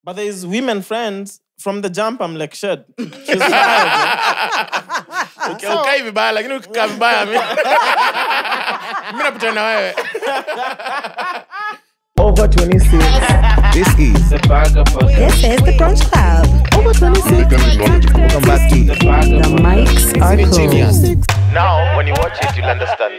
But there's women friends from the jump. I'm like, shit. She's tired. Okay, vibaya, lakini ukikaa vibaya mimi napita na wewe. Over 26. This is The Vagabond. This is the Brunch Club. Over 26. Welcome back to The mics are Genius. cool. Now, when you watch it, you'll understand.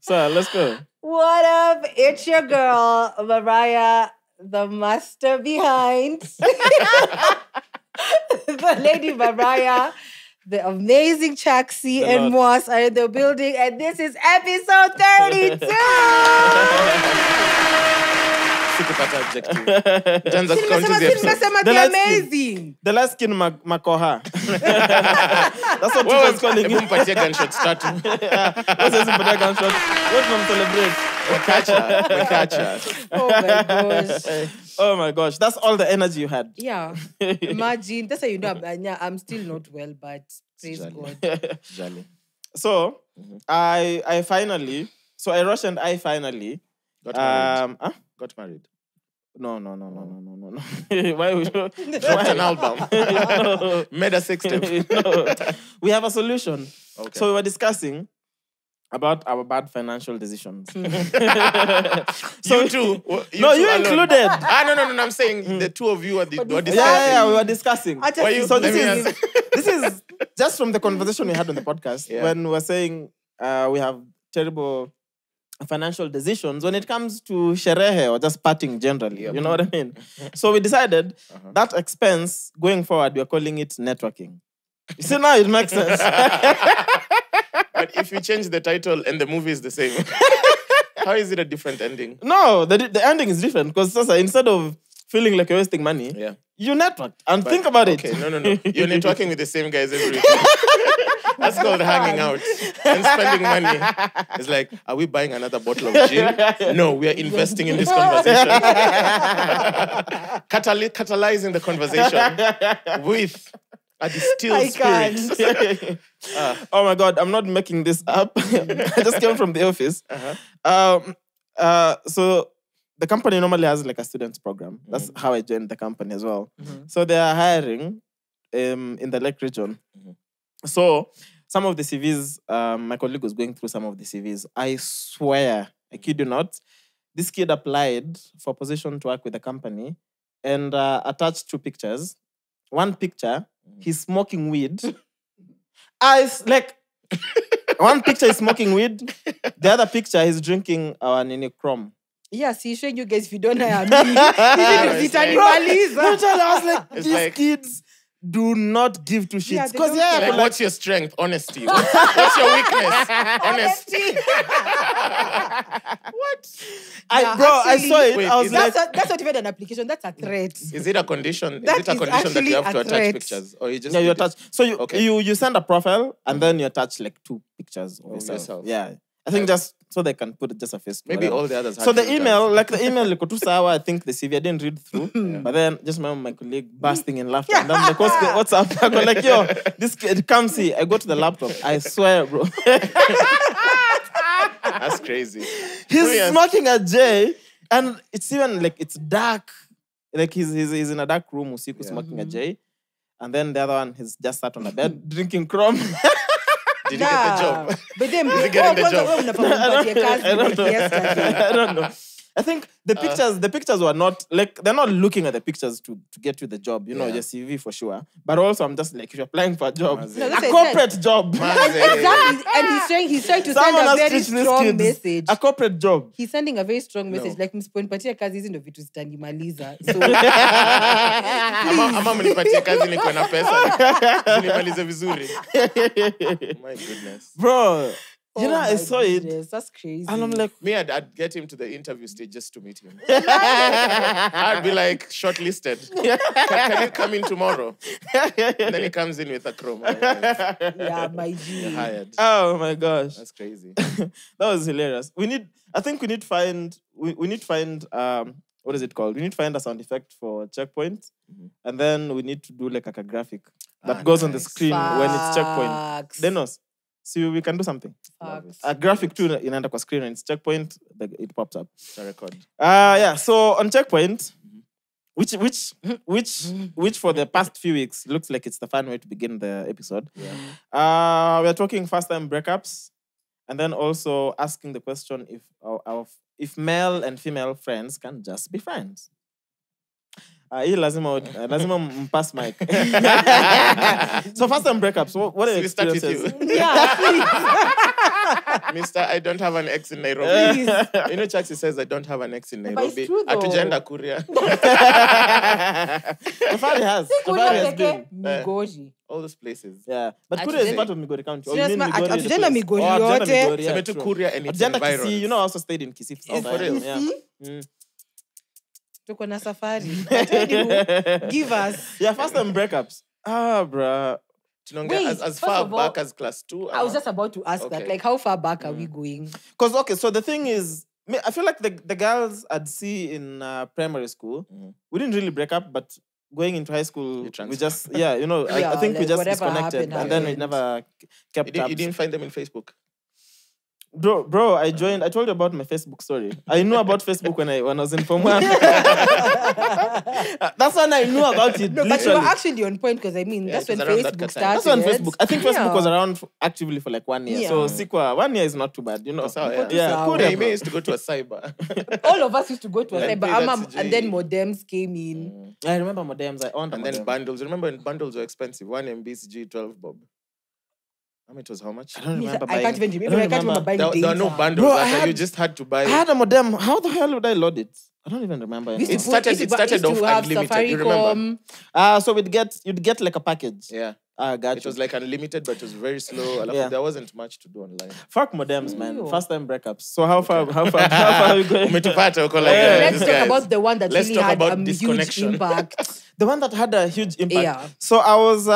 So let's go. What up? It's your girl, Mariah, the master behind. The lady Mariah, the amazing Chaxy and Mwass are in the building, and this is episode 32. Sikupata objective. Tuanza Sinimesema, count hizi episodes. sinimesema, The they're light skin. amazing. The last skin Magoha. That's what Wewe Twitter is calling hebu it. mpatie gunshot start. What's this gunshot? What from celebrate? Wekacha. Oh my gosh. Oh my gosh, that's all the energy you had. Yeah. Imagine. That's how you know I'm still not well, but praise Jolly. God. Jolly. So, I finally, I rushed and I finally, Got married. Got married. No. Why would you? Dropped an album. Made a sex tape. No. We have a solution. Okay. So we were discussing about our bad financial decisions. You too. No, you alone. included. No. I'm saying the two of you were discussing. Yeah, we were discussing. I just- Why you- So let me this is just from the conversation we had on the podcast Yeah. when we were saying we have terrible financial decisions when it comes to sherehe or just partying generally. Yep. You know what I mean? So we decided that expense going forward, we're calling it networking. You see, now it makes sense. But if you change the title and the movie is the same, how is it a different ending? No, the ending is different because instead of feeling like you're wasting money, Yeah. you networked and think about it. Okay, no. You're networking with the same guys every week. That's called hanging out and spending money. It's like, are we buying another bottle of gin? No, we are investing in this conversation. Catalyzing the conversation with a distilled spirit. Oh my God, I'm not making this up. I just came from the office. So the company normally has like a students program. That's how I joined the company as well. So they are hiring in the Lake region. So some of the CVs, my colleague was going through some of the CVs. I swear, I kid you not, this kid applied for a position to work with the company and attached 2 pictures. One picture, he's smoking weed. One picture is smoking weed. The other picture, he's drinking our Nini Chrome. Yeah, see, showing you guys if you don't know me. Even if it's animalism. I was like, It's these like- kids do not give two Yeah, shits. they Because don't yeah, care. Like, what's your strength? Honesty. What's your weakness? Honesty. What? I actually- saw it. Wait, I was is like, That's not even an application. That's a threat. Is it a condition? That Is it a is condition that you have to actually a attach threat. pictures? Or you just yeah, you did it? attach. So Okay. you send a profile and then you attach like 2 pictures of yourself. yourself. Yeah. I think just so they can put just a face. to Maybe whatever. all the others. So had the filters. email, like to Sawa, I think the CV I didn't read through. But then just my colleague bursting in laughter. And I'm like, what's up? I go like, yo, this kid comes here. I go to the laptop. I swear, bro. That's crazy. He's Brilliant. smoking a J, and it's even like it's dark. Like he's in a dark room, usiku smoking a J. And then the other one, he's just sat on the bed drinking Chrome. Did you get the job? But then, Is he getting the job? I don't know. I think the pictures were not like they're not looking at the pictures to get you the job, you know, Yeah. your CV for sure. But also, I'm just like, if you're applying for a job, No, that's a what I corporate job, Exactly. And he's trying to Someone send a has very teach these strong kids message. a corporate job. He's sending a very strong message. No. Like, msiponipatia kazi hizi ndo vitu zitanimaliza. So, Ama mnipatie kazi niko na pesa. Nimalize vizuri. My goodness. Bro, you know, oh I my saw it, goodness, that's crazy. and I'm like, Me, I'd get him to the interview stage just to meet him. I'd be like, shortlisted. Can you come in tomorrow? And then he comes in with a chrome. I'm like, yeah, my you're G. hired. oh my gosh. That's crazy. That was hilarious. We need to find what is it called? We need to find a sound effect for checkpoint, and then we need to do like a graphic that goes on the nice. screen when it's checkpoint. Facts. Denos, see, we can do something. Facts. A graphic too inaenda kwa screen and it's checkpoint, it pops up. It's a record. Yeah. So on checkpoint, which for the past few weeks looks like it's the fun way to begin the episode. We are talking first time breakups, and then also asking the question if male and female friends can just be friends. Hii lazima mpass mic. So first time breakups, what are your We start with experiences? you. Yeah, please. Mister, I don't have an ex in Nairobi. You know, Chaxy says I don't have an ex in But Nairobi. it's true, though. Atujaenda Kuria. Safari has. Safari has been. Migori. All those places. Yeah. But Kuria is part of Migori County. Or you Serious, mean man, Migori is the Atujaenda place? Migori Oh, Atujaenda yote. Migori, yeah, Sema tu true. Kuria and its Atujaenda Kisii, environs. you know, I also stayed in Kisii for some For time. real? Yeah. Tuko na safari. But anywho, give us. Yeah, first time breakups. Bruh. Tunonge, Wait, as first far of all, back as class 2. I was just about to ask that. Okay. Like, how far back are we going? Because, okay, so the thing is, I feel like the girls I'd see in primary school, we didn't really break up, but going into high school, You we transfer. just, you know, Yeah, I think we like just whatever disconnected. And then we happened. never kept up. You didn't find them in Facebook? Bro, I told you about my Facebook story. I knew about Facebook when I was in Form 1. That's when I knew about it. No, but you literally. were actually on point because I mean, that's it when was around that Facebook time. That's when started. Facebook. I think Facebook was Yeah. around actively for like 1 year. Yeah. So Sikwa, 1 year is not too bad, you know. Sawa, yeah. Yeah, Sawa. cool. Yeah, yeah, you bro. may used to go to a cyber. All of us used to go to a Like, cyber, pay that and CJ. then modems came in. I remember modems. I owned a And then modem. bundles. Remember when bundles were expensive? 1 MB G 12 bob. How much was how much? I don't Me, remember I can't buying. even I can't remember buying There data. were no bundles. Bro, I after had- you just had to buy. I had a modem. How the hell would I load it? I don't even remember. We used It to started- used it to started off have unlimited, you remember? Safaricom. So you'd get like a package. Yeah. Got It you. was like unlimited, but it was very slow. Yeah. There wasn't much to do online. Fuck modems, man. Ew. First time breakups. So how far are we going? Umetupata, uko like, Let's these talk guys. about the one that Let's really talk had about a huge disconnection. impact. The one that had a huge impact. Yeah. So I was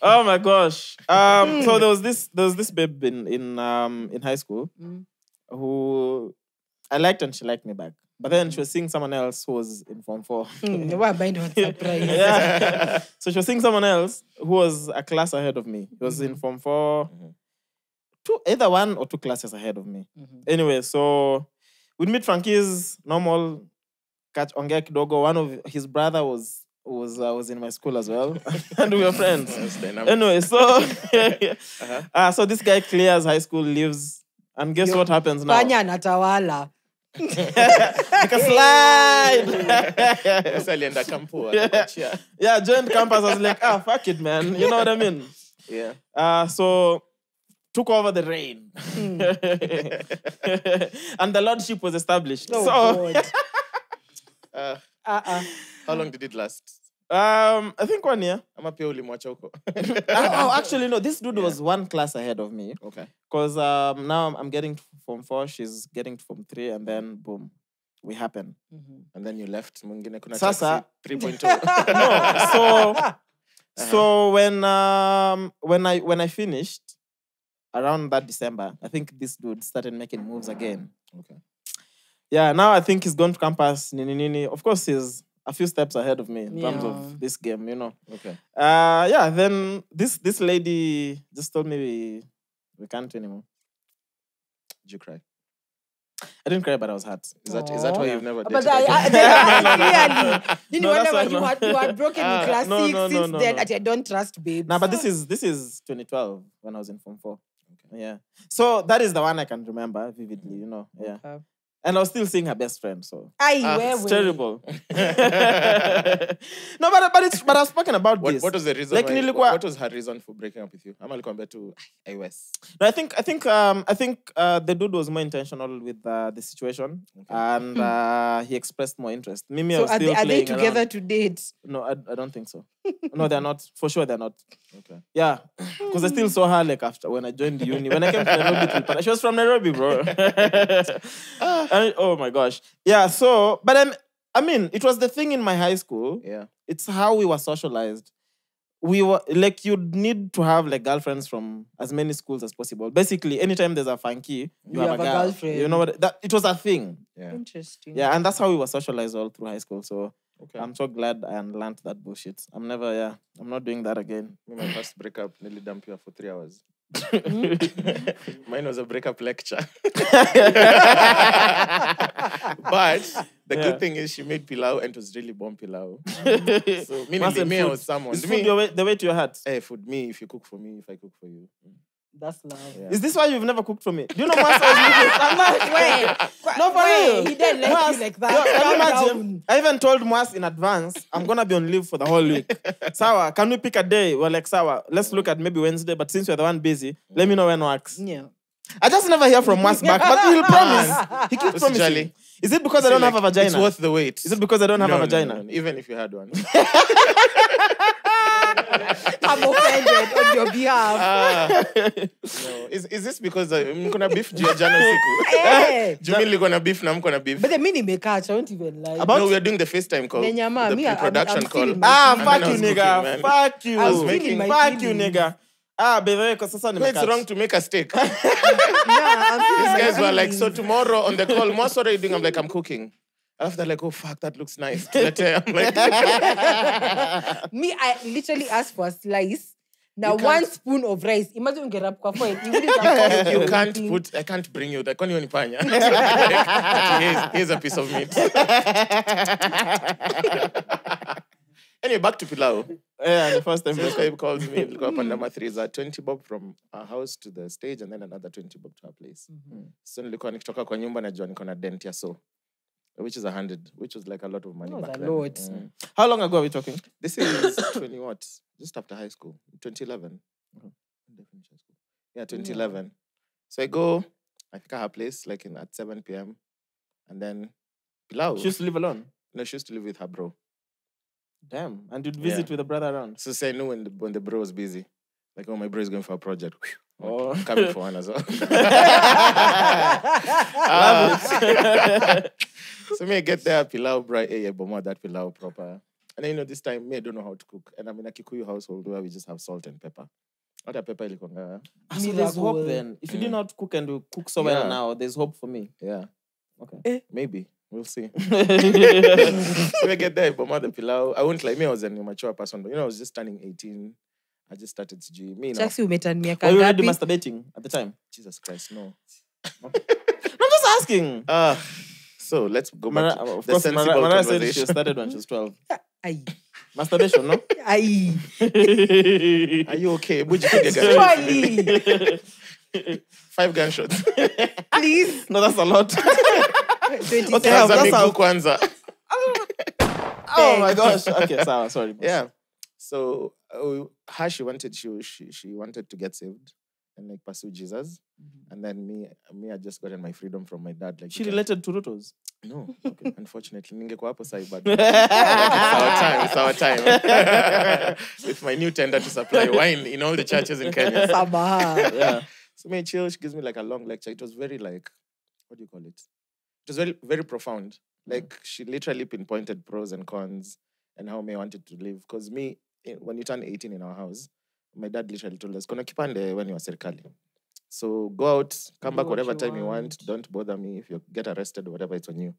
oh my gosh. So there was this babe in high school who I liked and she liked me back. But then she was seeing someone else who was in Form 4. Why am I not surprised? Yeah. So she was seeing someone else who was a class ahead of me. He was in Form 4. Either 1 or 2 classes ahead of me. Anyway, so we'd meet Frankie's normal catch ongea kidogo. One of his brother was in my school as well. And we were friends. That's dynamic. Anyway, so this guy clears high school, leaves, and guess what happens now? Panya anatawala. Like a slide. Sasa alienda kampo, akakuachia. Yeah, joined campus. I was like, fuck it, man. You know what I mean? Yeah. So took over the reign. And the lordship was established. Oh, so God. How long did it last? I think 1 year. Ama pia ulimwacha huko. Actually, no, this dude was 1 class ahead of me. Okay. Because now I'm getting to Form 4, she's getting to Form 3, and then boom, we happen. And then you left. Mwingine kuna Sasa- Chaxy 3.0. No, so when I finished around that December, I think this dude started making moves again. Okay. Yeah, now I think he's gone to campus. Nini. Of course, he's a few steps ahead of me in terms Yeah. of this game, you know. Okay. Yeah, then this lady just told me we can't anymore. Did you cry? I didn't cry, but I was hurt. Is that why you've never dated But I again? clearly didn't No, that's wonder why you had broken in class no, 6 no, since no, then. no. I don't trust babes. Nah, but this is 2012 when I was in Form 4. Okay. Yeah. So that is the one I can remember vividly, you know. Yeah. Okay. And I was still seeing her best friend, so Where it's terrible. No, but I've spoken about this. What was the reason? Like, What was her reason for breaking up with you? Ama alikwambia tu iOS. No, I think the dude was more intentional with the situation, and he expressed more interest. Mimi, I So was are still they playing together around. to date? No, I don't think so. No, they're not. For sure, they're not. Okay. Yeah, because I still saw her like after when I joined the uni. When I came to Nairobi, she was from Nairobi, bro. Oh my gosh. Yeah. So, but I mean, it was the thing in my high school. Yeah. It's how we were socialized. We were like, you'd need to have like girlfriends from as many schools as possible. Basically, anytime there's a funky, you have a girlfriend. You know what? That it was a thing. Yeah. Interesting. Yeah, and that's how we were socialized all through high school. So Okay. I'm so glad I learned that bullshit. I'm not doing that again. Me, my first breakup nearly dumped you for 3 hours. Mine was a breakup lecture. But the good thing is she made pilau and it was really bomb pilau. So meaning me was someone. Is food the way to your heart? Hey, food me if you cook for me, if I cook for you. That's love. Yeah. Is this why you've never cooked for me? Do you know Mwass? I'm not. Wait. No, for real. He didn't like Mwass, you like that. Can you Calm imagine? down. I even told Mwass in advance, I'm going to be on leave for the whole week. Sawa, can we pick a day? We're like, Sawa, let's look at maybe Wednesday, but since you're the one busy, let me know when works. Yeah. I just never hear from Mwass back, but he'll promise. He keeps What's promising. jolly? Is it because I don't have a vagina? It's worth the wait. Is it because I don't have a vagina? No. Even if you had one. I'm offended on your behalf. No. Is this because I'm gonna beef jana siku? Hey. Jumili gonna beef na mkona beef. But the mini may catch, I won't even lie. No, we are doing the FaceTime call. Nenyama, The me, I'm pre-production call. feeling Ah, my fuck And you, then I was nigga. cooking, man. Fuck you. I was feeling my Fuck you, feelings. nigga. Ah, baby, because sasa No, it's nimekatch. wrong to make a steak. Yeah, I'm feeling These my guys were like, feelings. so tomorrow on the call, what are you doing? I'm like, I'm cooking. After they're like, oh fuck, that looks nice. I'm like, Me, I literally asked for a slice. Now, You can't- 1 spoon of rice. Imagine you get up kwa foil. You wouldn't have you called can't anything. put, I can't bring you that. Kwani wewe ni panya? Here's a piece of meat. Anyway, back to pilau. Yeah, the first time. So this guy calls me, go up on number 3 is 20 bob from our house to the stage and then another 20 bob to our place. So nilikuwa nikitoka kwa nyumba najua niko na dent ya so. Which is 100, which was like a lot of money That was back a then. lot. How long ago are we talking? This is 20 what? Just after high school, 2011. When did I finish high school? Yeah, 2011. So I go, I pick her place like at 7 p.m. And then pilau. She used to live alone. No, she used to live with her bro. Damn. And you'd visit with a brother around. So say I knew when the bro was busy. Like, oh, my bro is going for a project. Oh. I'm coming for one as well. So me I get there, pilau, bro, boma that pilau proper. And then, this time, me, I don't know how to cook. And I'm in a Kikuyu household where we just have salt and pepper. Not a pepper, ilikonga. So there's hope then. If you didn't know how to cook and you cook so well now, there's hope for me. Yeah. Okay. Maybe. We'll see. So we get there, boma the pilau. I won't lie, me, I was an immature person. But, I was just turning 18. I just started CG. Me, now. Chaxy umetan miaka Were you already ngapi? masturbating at the time? Jesus Christ, no. No, I'm just asking. So let's go back to Of the course, sensible Mariah said she conversation. started when she was 12. Aye. Masturbation, no? Aye. Are you okay? Would you take a gunshot? Surely. 5 gunshots. Please. No, that's a lot. 27. Okay, Kwanza that's how- miguu kwanza. Oh my gosh. Okay, sorry. Yeah. So she wanted to get saved and like pursue Jesus. And then me, I just gotten my freedom from my dad. Like She related to Rutos. No, okay. Unfortunately, ningekuwa hapo sai but it's our time. With my new tender to supply wine in all the churches in Kenya. Sabaha. Yeah. So me chill, she gives me like a long lecture. It was very like, what do you call it? It was very, very profound. Like she literally pinpointed pros and cons and how me wanted to live. Because me, when you turn 18 in our house, my dad literally told us, "Kuna kipande when you are serikali. So go out, come back whatever time you want. Don't bother me. If you get arrested or whatever, it's on you."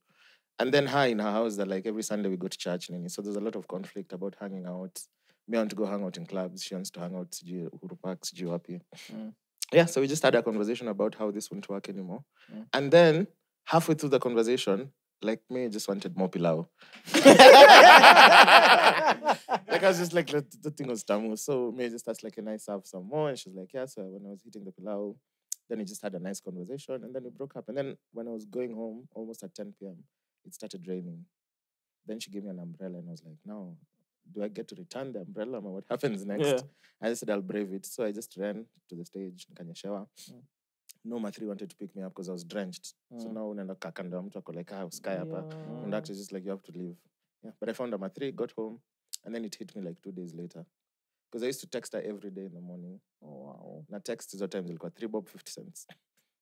And then her in her house, that like every Sunday we go to church. So there's a lot of conflict about hanging out. Me want to go hang out in clubs. She wants to hang out Uhuru Park, happy. Yeah, so we just had a conversation about how this won't work anymore. And then halfway through the conversation, like me just wanted more pilau. Like I was just like, the thing was tamu. So me just asked like, can I serve some more? And she's like, yeah. So when I was eating the pilau, then we just had a nice conversation and then we broke up. And then when I was going home, almost at 10 p.m., it started raining. Then she gave me an umbrella and I was like, now, do I get to return the umbrella or what happens next? Yeah. I just said, I'll brave it. So I just ran to the stage, Kanyashewa. No, my 3 wanted to pick me up because I was drenched. So now unaenda kakanda mtu ako like, sky hapa. And actually just like, you have to leave. Yeah, but I found my 3, got home, and then it hit me like 2 days later. Because I used to text her every day in the morning. Oh, wow. Na text is what times ilikuwa 3 bob 50 cents.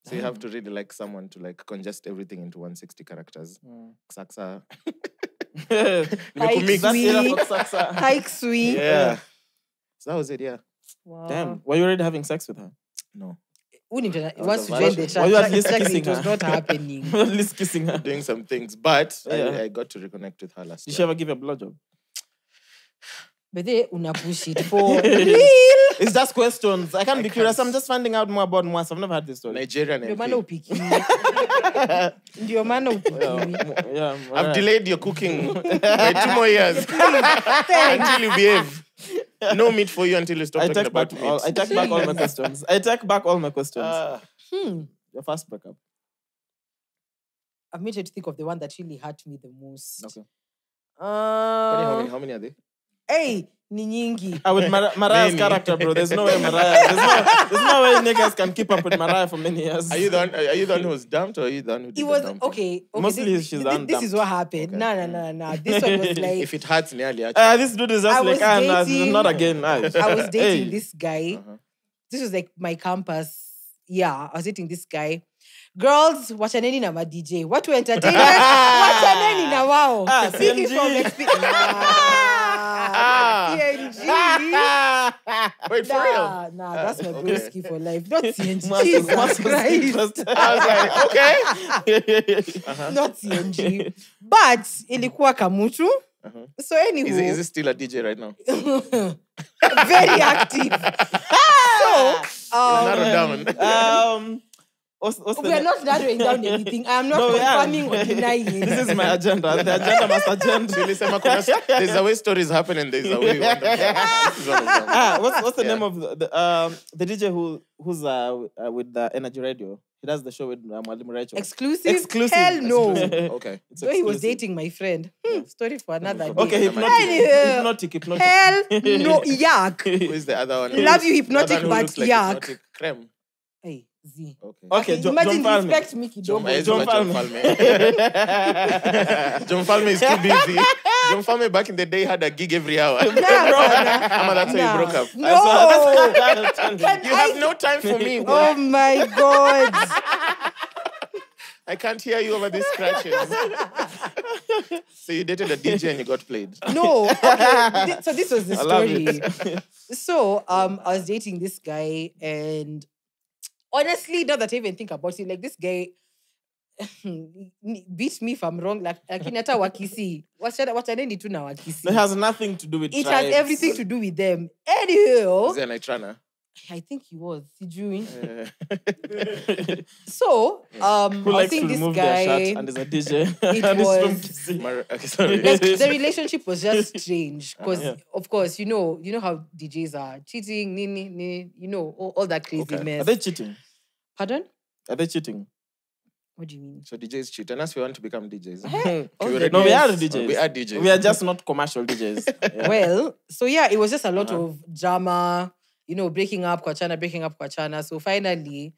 So you have to really like someone to like congest everything into 160 characters. Saksa. Hike sweet. Yeah. So that was it, yeah. Wow. Damn. Were you already having sex with her? No. Once you a join the Were you at least church, kissing it was her? not happening. At least kissing her. Doing some things. But Yeah. I got to reconnect with her last Did year. she ever give you a blowjob? But they una push it for real. It's just questions. I can't be curious. I'm just finding out more about Mwass. I've never had this story. Nigerian Ndio MP. maana upiki. Ndio maana upiki. Yeah, I've delayed your cooking by 2 more years until you behave. No meat for you until you stop talking about meat. I take back all my questions. I take back all my questions. Your first breakup. I've made sure to think of the one that really hurt me the most. Okay. How many are they? Hey, ni nyingi. With Mariah's character, bro. There's no way Mariah. There's no way niggas can keep up with Mariah for many years. Are you the one who was dumped or are you the one who did It was the dumping? okay. Mostly she's the This is what happened. Okay. No. This one was like If it hurts nearly, This dude is I just was like, dating- not again. I was dating Hey. this guy. This was like my campus. Yeah, I was dating this guy. Girls, wachaneni na ma DJ. Watu entertainment, wachaneni na wao. Speaking CNG. from experience. CNG. Wait, for real? Nah, that's my broski for life. Not CNG. Mwass Jesus was Christ. I was like, okay. Not CNG. But ilikuwa kamutu. So anywho. Is it still a DJ right now? Very active. So, Narrow down. What's the we are not narrowing down anything. I am not No, we are. confirming or denying it. This is my agenda. The agenda must agenda. There's a way stories happen and there's a way you want them to happen. This is one of them. What's the name of the DJ who's with the Energy Radio? He does the show with Mwalimu Rachel. Exclusive? Hell no. Okay. It's So he was exclusive. dating my friend. Story for another day. Okay, hypnotic. Hell no. Yuck. Who is the other one? Love you, hypnotic, The other one who but looks like yuck. hypnotic. Creme. Hey, Z. Okay. Okay, Imagine John respect me kidogo. John Falme. John Falme is too busy. John Falme back in the day had a gig every hour. Nah, That's how you broke up. No. You have no time for me. Oh my God. I can't hear you over these scratches. So you dated a DJ and you got played. No. Okay. So this was the I love story. So I was dating this guy, and honestly, now that I even think about it, like this guy beat me if I'm wrong. Like hata wakisi. Wachaneni tu na wakisi. It has nothing to do with It tribes. has everything to do with them. Anywho, Is there a night runner? I think he was. Sijui. So, Who I was likes to seeing this remove their guy. shirt and is a DJ. It And it's was- from Kisii. Okay, sorry. Like, the relationship was just strange because, Yeah. of course, you know how DJs are cheating, all that crazy Okay. Are mess. they cheating? Pardon? Are they cheating? What do you mean? So DJs cheat. And us, we want to become DJs. All we the No, we are best. DJs. We are DJs. We are just not commercial DJs. Yeah. Well, so yeah, it was just a lot of drama, breaking up Kwachana. So finally,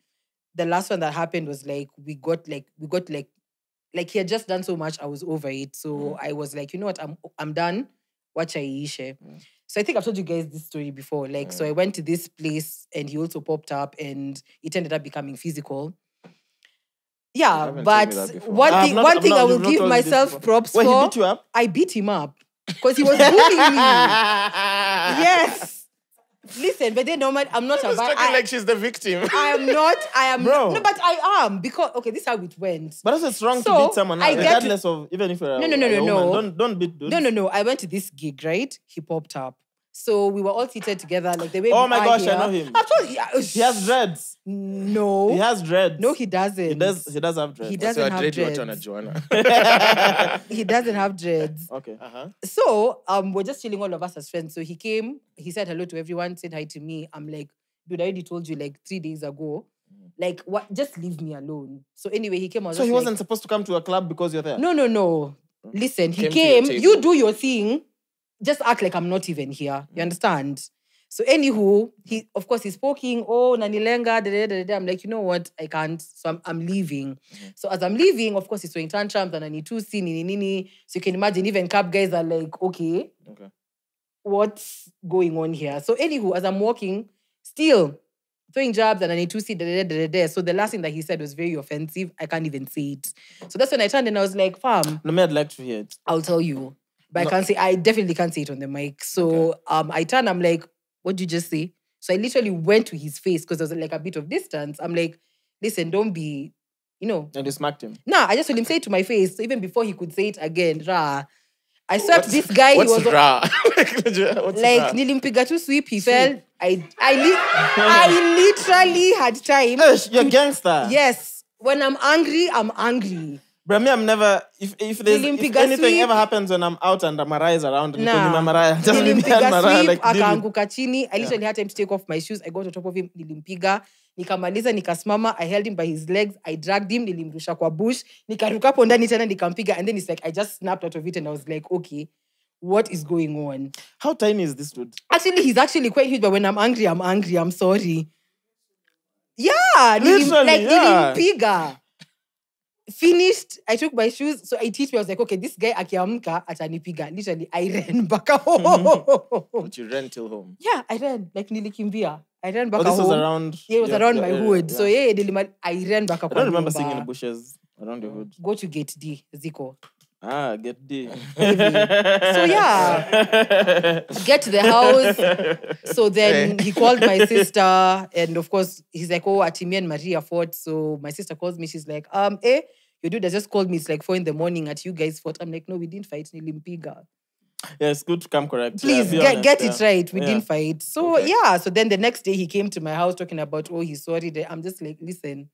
the last one that happened was like we got he had just done so much, I was over it. So I was like, you know what, I'm done. Watch Aisha. So I think I've told you guys this story before. Like, so I went to this place and he also popped up and it ended up becoming physical. Yeah, haven't but told me that before. one thing I will you've not give told me this myself before. props Wait, for. he beat you up? I beat him up because he was bullying me. Yes. Listen, but then normal. I'm not a She's talking like she's the victim. I am not. I am. Bro. No, but I am because this is how it went. But also it's wrong So, to beat someone I get regardless of even if you're a No. woman. Don't beat dudes. No. I went to this gig, right? He popped up. So we were all seated together, like the way. Oh we my are gosh, I here. know him. I've told you. He has dreads. No. He has dreads. No, he doesn't. He does have dreads. He So doesn't I have dread you on a dreads. Joanna. He doesn't have dreads. Okay. So we're just chilling, all of us as friends. So he came, he said hello to everyone, said hi to me. I'm like, dude, I already told you like 3 days ago. Like, what? Just leave me alone. So anyway, he came. I was So just he like, wasn't supposed to come to a club because you're there? No. Listen, he Came to your came. table. You do your thing. Just act like I'm not even here. You understand? So anywho, of course he's poking. Oh, Nanilenga. I'm like, you know what? I can't. So I'm leaving. So as I'm leaving, of course he's throwing tantrums and I need to see nini. So you can imagine even cab guys are like, okay, what's going on here? So anywho, as I'm walking, still throwing jabs and I need to see. So the last thing that he said was very offensive. I can't even say it. So that's when I turned and I was like, fam, No, me, I'd like to hear it. I'll tell you. But I definitely can't say it on the mic. So I turned, I'm like, what did you just say? So I literally went to his face because there was like a bit of distance. I'm like, listen, don't be, And you smacked him. Nah, I just told him, say it to my face. So even before he could say it again, I I swept this guy. What's he was raw? What's like raw? nilimpiga tu sweep. He fell. I literally had time. You're gangster. Yes. When I'm angry, I'm angry. But me, I'm never. If Nilimpiga anything sweep. ever happens when I'm out and Mariah is around, Nah. Mariah, just leave me and Nilimpiga Mariah sweep, like deal with- akaanguka chini. I literally had time to take off my shoes. I got on top of him, nilimpiga. Nikamaliza, nikasimama. I held him by his legs. I dragged him, nilimrusha kwa bush. Nikaruka hapo ndani tena, nikampiga. And then it's like, I just snapped out of it and I was like, okay, what is going on? How tiny is this dude? Actually, he's actually quite huge, but when I'm angry, I'm angry. I'm sorry. Yeah. Literally, yeah. Nilimpiga. Finished, I took my shoes, so I teach me, I was like, okay, this guy akiamka atanipiga. Literally, I ran back home. But you ran till home. Yeah, I ran, like nilikimbia. I ran back Oh, this home. was around. Yeah, it was your- around your my area, hood. yeah. So yeah, I ran back up. I don't remember seeing in the bushes around your hood. Go to gate D, Zico. Get D. So yeah, get to the house. So then he called my sister, and of course he's like, "Oh, Atimi and Maria fought." So my sister calls me. She's like, your dude has just called me. It's like 4 a.m. At you guys fought. I'm like, no, we didn't fight. Nilimpiga. Yeah, it's good to come correct. Please Yeah, be get honest, it right. We Yeah. didn't fight. So yeah. So then the next day he came to my house talking about, oh, he's sorry. I'm just like, listen.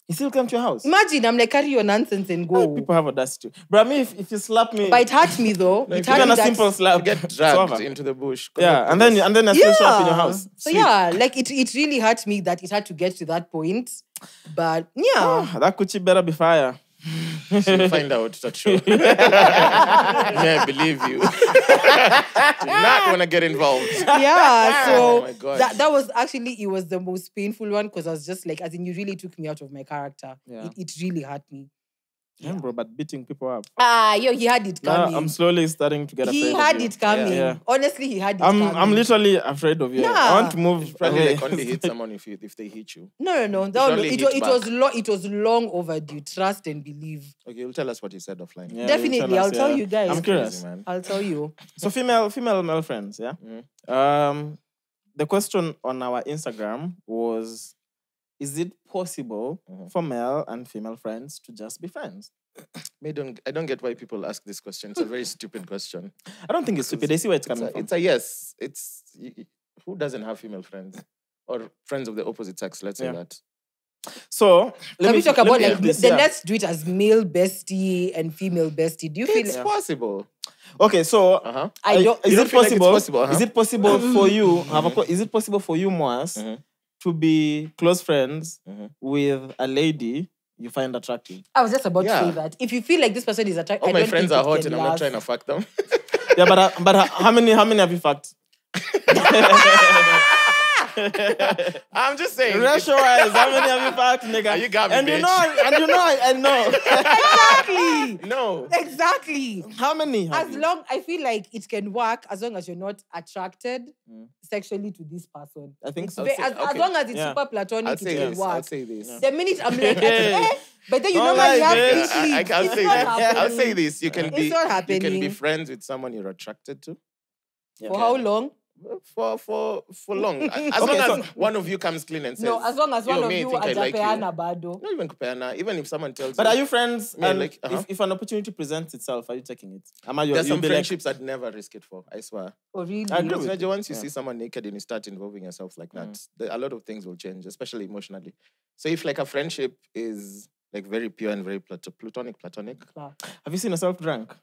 He still came to your house. Imagine, I'm like, carry your nonsense and go. People have audacity. But I mean, if you slap me, But it hurt me though. It hurt even me a that- simple slap, You get it's dragged over. into the bush. Yeah, and then I still show up in your house. So Sweet. yeah, like it really hurt me that it had to get to that point. But yeah. That Kuchi better be fire. She'll find out that true. May I believe you. Do not want to get involved. Yeah, so Oh my God. that was actually, it was the most painful one because I was just like, as in, you really took me out of my character. Yeah. It really hurt me. Yeah, bro, but beating people up. He had it Now coming. I'm slowly starting to get afraid. He of had you. it coming. Yeah. Honestly, he had it coming. I'm literally afraid of you. Yeah. I want to move. Probably away. like only hit someone if they hit you. No. only It hit was long overdue. Trust and believe. Okay, you'll tell us what you said offline. Yeah, Definitely, you tell I'll us, tell yeah. you guys. I'm curious. Man. I'll tell you. So male friends, yeah. The question on our Instagram was, is it possible for male and female friends to just be friends? I don't get why people ask this question. It's a very stupid question. I don't think it's stupid. I see where it's coming from. It's a yes. Who doesn't have female friends or friends of the opposite sex? Let's say Yeah. that. So Can we talk about like this, then yeah. let's do it as male bestie and female bestie. Do you feel It's possible. Okay, so I don't is don't it feel like it's possible? possible, huh? Is it possible for you? Is it possible for you, Mwass, to be close friends with a lady you find attractive? I was just about to Yeah. say that. If you feel like this person is attractive, All my friends are hot and I'm not trying to fuck them. Yeah, but how many have you fucked? I'm just saying. Ratio wise, how many have you fucked, nigga? You got me, and bitch. I know. Exactly. No. Exactly. How many? Have As you? long I feel like it can work as long as you're not attracted sexually to this person. I think It's so. as Okay. long as it's Yeah. super platonic, I'll it say can this. work. I'll say this. The minute I'm like, but then you Don't normally lie, have bitch. fish leaves. I'll It's say not this. happening. I'll say this. You can It's be not you can be happening. friends with someone you're attracted to For how long? for long. As Okay, long so- as one of you comes clean and says, No, as long as "Yo, one of me, I you think I like you." ajapeana bado. Not even kupeana. Even if someone tells But you. are you friends? Yeah, And like, if an opportunity presents itself, are you taking it? There's some friendships I'd never risk it for. I swear. Oh, really? I agree Because with you. once you see someone naked and you start involving yourself like that, a lot of things will change, especially emotionally. So if like a friendship is like very pure and very platonic. Have you seen yourself drunk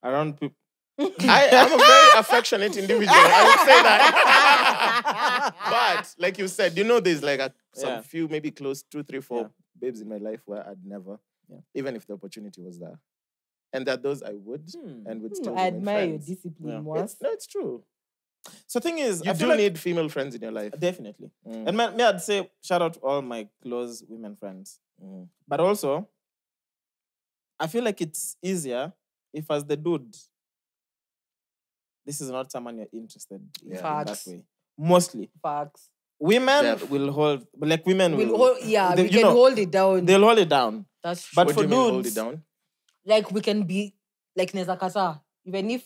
around people? I'm a very affectionate individual. I would say that. But like you said, there's like some Yeah. few, maybe close 2, 3, 4 Yeah. babes in my life where I'd never, Yeah. even if the opportunity was there. And that those I would and would still I remain admire your friends. discipline, Yeah. Mwass. It's true. So thing is, You I feel do like need female friends in your life. definitely. And me, I'd say shout out to all my close women friends. But also, I feel like it's easier if as the dude, this is not someone you're interested in that Facts. way. Mostly. Facts. Women Def. will hold, like women We'll will. hold, yeah, they- we you can know, hold it down. They'll hold it down. That's true. But What for do you mean hold dudes, it down? Like we can be like neza kata. Even if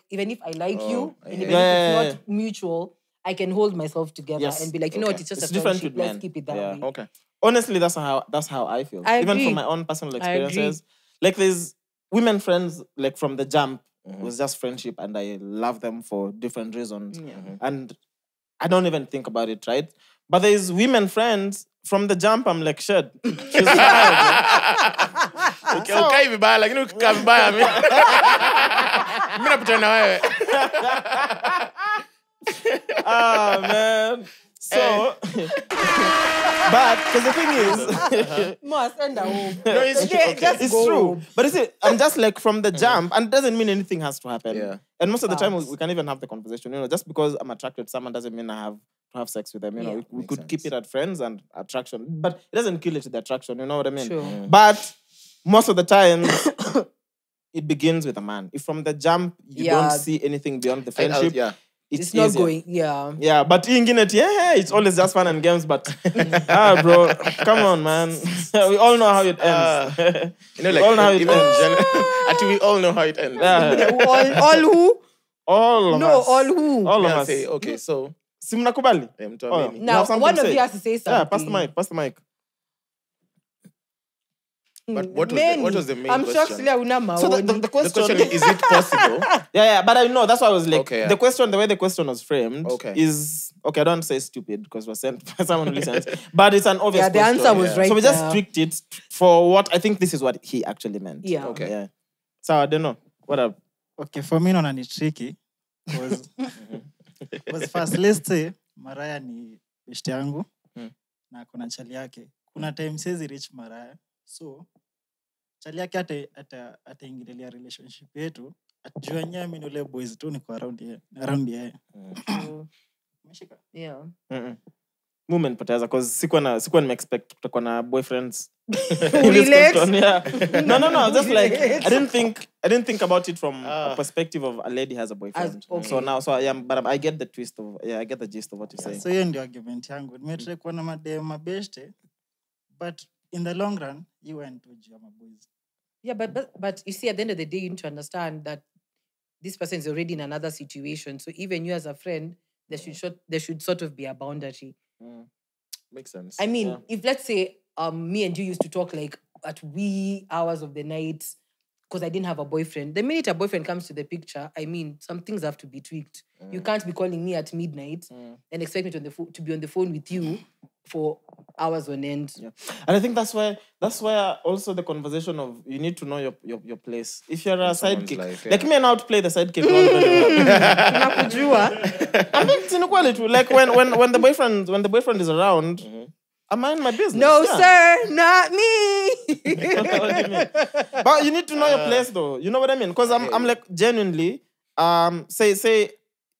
even if I like you and even yeah. if it's not mutual, I can hold myself together Yes. and be like, you know what, Okay. it's just It's a different friendship. with Let's men. keep it that Yeah. way. Okay. honestly, that's how I feel. I Even agree. from my own personal I agree. experiences. Like there's women friends, like from the jump, was just friendship and I love them for different reasons. Yeah. And I don't even think about it, right? But there's women friends, from the jump, I'm like, shit. She's fine. Ukai vibaya, lakini ukikaa vibaya, mimi napita na wewe. Ah, man. So, but, because the thing is... Must end at home. No, it's true. Okay. Just It's go true. home. But you see, I'm just like from the jump, and it doesn't mean anything has to happen. Yeah. And most of the time, Facts. we can even have the conversation. Just because I'm attracted to someone doesn't mean I have to have sex with them. Yeah. We Makes could keep sense. it at friends and attraction. But it doesn't kill it to the attraction, you know what I mean? Sure. But most of the time, it begins with a man. If from the jump, you Yeah. don't see anything beyond the friendship, Yeah. it's Not easier. going, yeah. Yeah, but it's always just fun and games. But bro, come on, man. We all know how it ends. Like We all know how it even in ends. general, until we all know how it ends. Yeah. All who? All of No, us. all who? All of Yeah, us. say, okay, so Si mnakubali? mtu Oh. ameni. You Now, have something one to of say? you has to say something. Yeah, pass the mic. But what was the main I'm question? shocked Leah una So the The question... question is it possible? Yeah, but I know, that's why I was like, Okay, yeah. the way the question was framed Okay. is, okay, I don't say stupid because we're sent by someone who listens, but it's an obvious Yeah, the question. answer was right So we just there. tweaked it for what, I think this is what he actually meant. Yeah. Okay. Yeah. So I don't know. What up? Okay, for me naona ni tricky was first, let's say Mariah ni best yangu na kuna chali yake. Kuna time siwezi reach Mariah. So chali yake ataingilia relationship yetu. Atujua nyewe mimi ule boys tu niko around yeye. Umeshika? Yeah. Movement poteza because sikuwa nime-expect kutakuwa na boyfriends. Relate? Yeah. No. Just like I didn't think about it from a perspective of a lady has a boyfriend. Okay. So I am, but I get the twist of I get the gist of what you're saying. So hiyo ndio argument yangu. Nimetry kuwa na madem mabeste, but in the long run you went to jua maboys. Yeah, but you see, at the end of the day, you need to understand that this person is already in another situation. So even you as a friend, there should sort of be a boundary. Makes sense. I mean, if let's say me and you used to talk like at wee hours of the night because I didn't have a boyfriend. The minute a boyfriend comes to the picture, I mean, some things have to be tweaked. You can't be calling me at midnight and expect me to be on the phone with you for hours on end. Yeah. And I think that's where also the conversation of you need to know your place. If you're a Someone's sidekick, like, me and out play the sidekick role very well. Tunakujua. I mean, it's inequality. Like when the boyfriend is around, I mind my business. No, yeah. sir, not me. What do you mean? But you need to know your place, though. You know what I mean? Because I'm like genuinely, say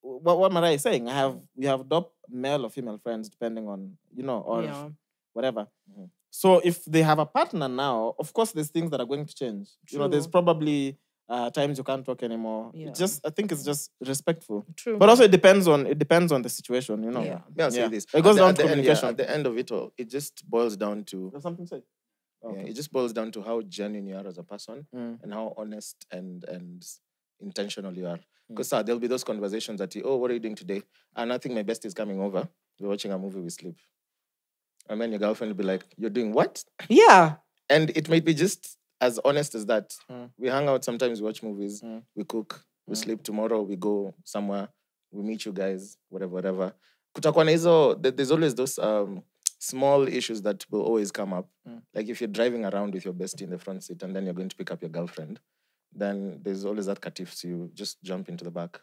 what Mariah is saying. We have dope male or female friends depending on or whatever. So if they have a partner now, of course there's things that are going to change. True. There's probably times you can't talk anymore. Yeah. I think it's just respectful. True. But also it depends on the situation. Yeah. May I say this? It goes down At to the end, communication. at the end of it all, it just boils down to There's something to say. yeah, it just boils down to how genuine you are as a person and how honest and intentional you are. Because there'll be those conversations that what are you doing today? And I think my bestie is coming over. We're watching a movie, we sleep. And then your girlfriend will be like, you're doing what? Yeah. And it might be just as honest as that. We hang out, sometimes we watch movies, we cook, we sleep. Tomorrow we go somewhere, we meet you guys, whatever. Kutakuwa na hizo, there's always those small issues that will always come up. Like if you're driving around with your bestie in the front seat and then you're going to pick up your girlfriend, then there's always that katif, so you just jump into the back.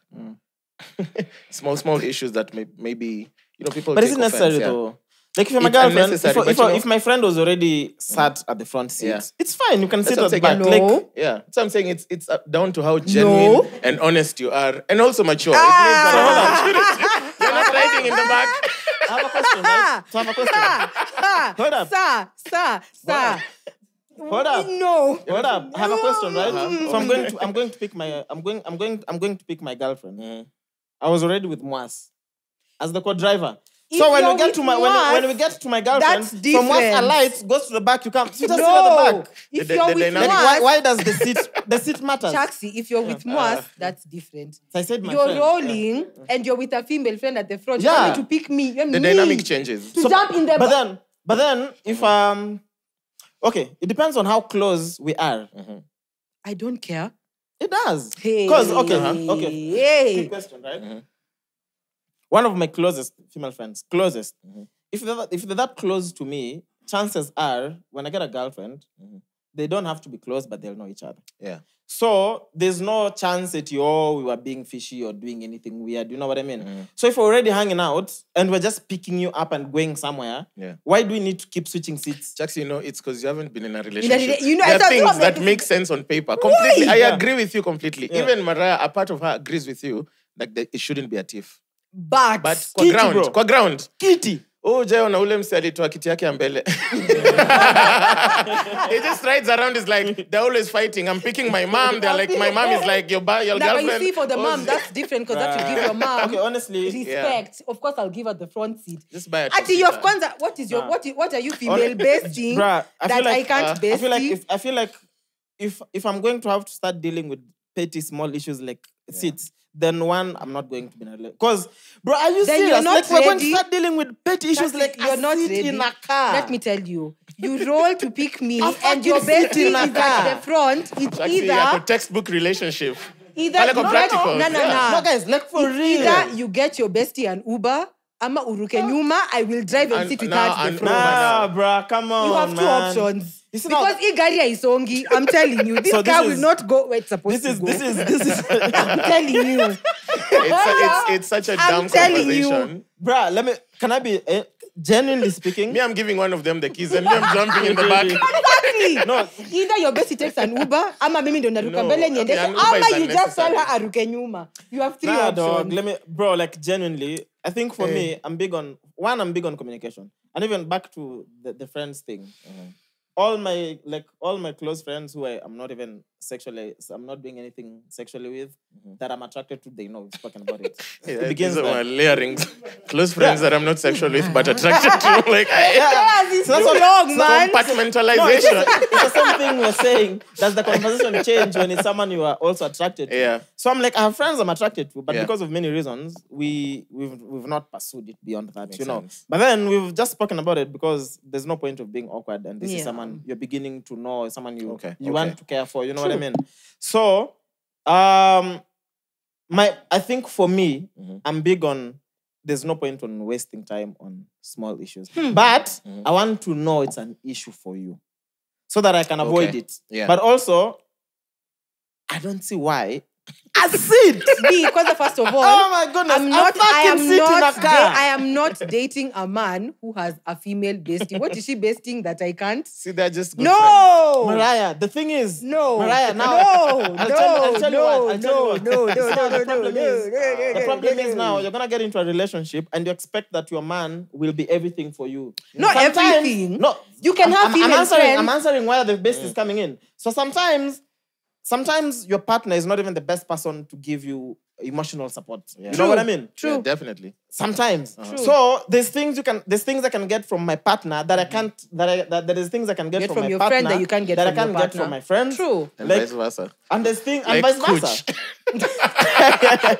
Small issues that maybe, people But take is it necessary offense, though? Like if you're my It's girlfriend, unnecessary, but if my friend was already sat at the front seat, Yeah. it's fine. You can That's sit what at the I'm back. saying. Like, Yeah. So I'm saying it's down to how genuine and honest you are, and also mature. It needs Ah. maturity. You're not riding in the back. I have a question, right? So I have a question. Hold up. Sir. Hold up. No. Hold up. I have a question, right? So I'm going to pick my girlfriend. I was already with Mwass as the co-driver. If So when you're we get with to my Mwass, when we get to my girlfriend, that's from different. Mwass alights goes to the back. You can't just sit at the No. back. If The- you're the with dynamic- Like, Mwass, why does the seat matters? Chaxy, if you're with Mwass, that's different. So I said my You're friend. rolling and you're with a female friend at the front. Yeah. You're coming to pick me. The dynamic changes. To jump in the But then if okay, it depends on how close we are. I don't care. It does. Hey. Because, okay. Hey. Good question, right? One of my closest female friends, if they're that close to me, chances are, when I get a girlfriend, they don't have to be close, but they'll know each other. Yeah. So there's no chance that we were being fishy or doing anything weird. You know what I mean? So if we're already hanging out and we're just picking you up and going somewhere, why do we need to keep switching seats? Chaxy, it's because you haven't been in a relationship. You know, there I are things thought that make sense on paper. Completely. I agree with you completely. Yeah. Even Mariah, a part of her agrees with you that it shouldn't be a tiff. But Kwa Kitty, ground. bro. Kwa ground. Kitty. Oh, Jay, na ule msi alitoa kiti yake ya mbele. He just rides around, is like, they're always fighting. I'm picking my mom. They're like, my mom is like, your girlfriend. but you see, for the mom, that's different because that you give your mom Okay, honestly, respect. Of course, I'll give her the front seat. Just buy a Ati, you have two-seater. kwanza, what are you female basting bruh, that I can't base? I feel like if I'm going to have to start dealing with petty small issues like seats, then one, I'm not going to be in a relationship. Because, bro, are you Then serious? you're not Like, we're going to ready. start dealing with petty issues Chaxy, like you're a not seat ready. in a car. Let me tell you. You roll to pick me, A and your fucking seat bestie in a is car. at the front. It's Chaxy, yeah, for either textbook relationship. no, Like a practical. no. No, guys, like for real. Either you get your bestie an Uber, ama uruke nyuma, I will drive and sit with her to the front. Nah, bro, come on, You have two man. options. You see Because now- Igari isongi, I'm telling you, this So this car is- will not go where it's supposed This to is, go. this is, I'm telling you. It's such a I'm dumb telling you. conversation. bruh, can I be, genuinely speaking? Me, I'm giving one of them the keys and me, I'm jumping in the back. Exactly. No. Either your bestie takes an Uber, ama mimi ndo naruka No, mbele niendeshe, an Uber ama is you just tell unnecessary. her aruke nyuma. You have three Nah, options. dog. Bro, like genuinely, I think for me, I'm big on communication. And even back to the friends thing. All my close friends who I'm not even I'm not doing anything sexually with, that I'm attracted to, they know we've spoken about it. It begins These are there. my layering. Close friends that I'm not sexual with, but attracted to. Like, Yes, it's So that's too what- long, man. compartmentalization. It's the same thing we're saying. Does the conversation change when it's someone you are also attracted to? Yeah. So I'm like, I have friends I'm attracted to, but Yeah. because of many reasons, we've not pursued it beyond that, Makes you know. sense. But then we've just spoken about it because there's no point of being awkward, and this is Yeah. someone you're beginning to know, someone you Okay, want to care for. You know what I mean? So, I think for me, I'm big on. There's no point on wasting time on small issues, but I want to know it's an issue for you, so that I can avoid Okay. it. Yeah. But also, I don't see why. A seat. Because first of all, Oh my goodness! I am not dating a man who has a female bestie. What is she besting that I can't? See, they're just good friends. No, Mariah, the thing is, no, Mariah, now no, I'll tell you what. The problem is now no. you're gonna get into a relationship and you expect that your man will be everything for you. Not Sometimes- everything. No, You can have female I'm friends. answering where the best is coming in. So sometimes your partner is not even the best person to give you emotional support. Yeah. You know what I mean? True. Yeah, definitely. Sometimes. True. So there's things I can get from my partner that I can't. That is things I can get, Get from from my your partner friend that you can't get that from I can't your get partner. from my friends. True. And Like- vice versa. And there's things and Like vice versa.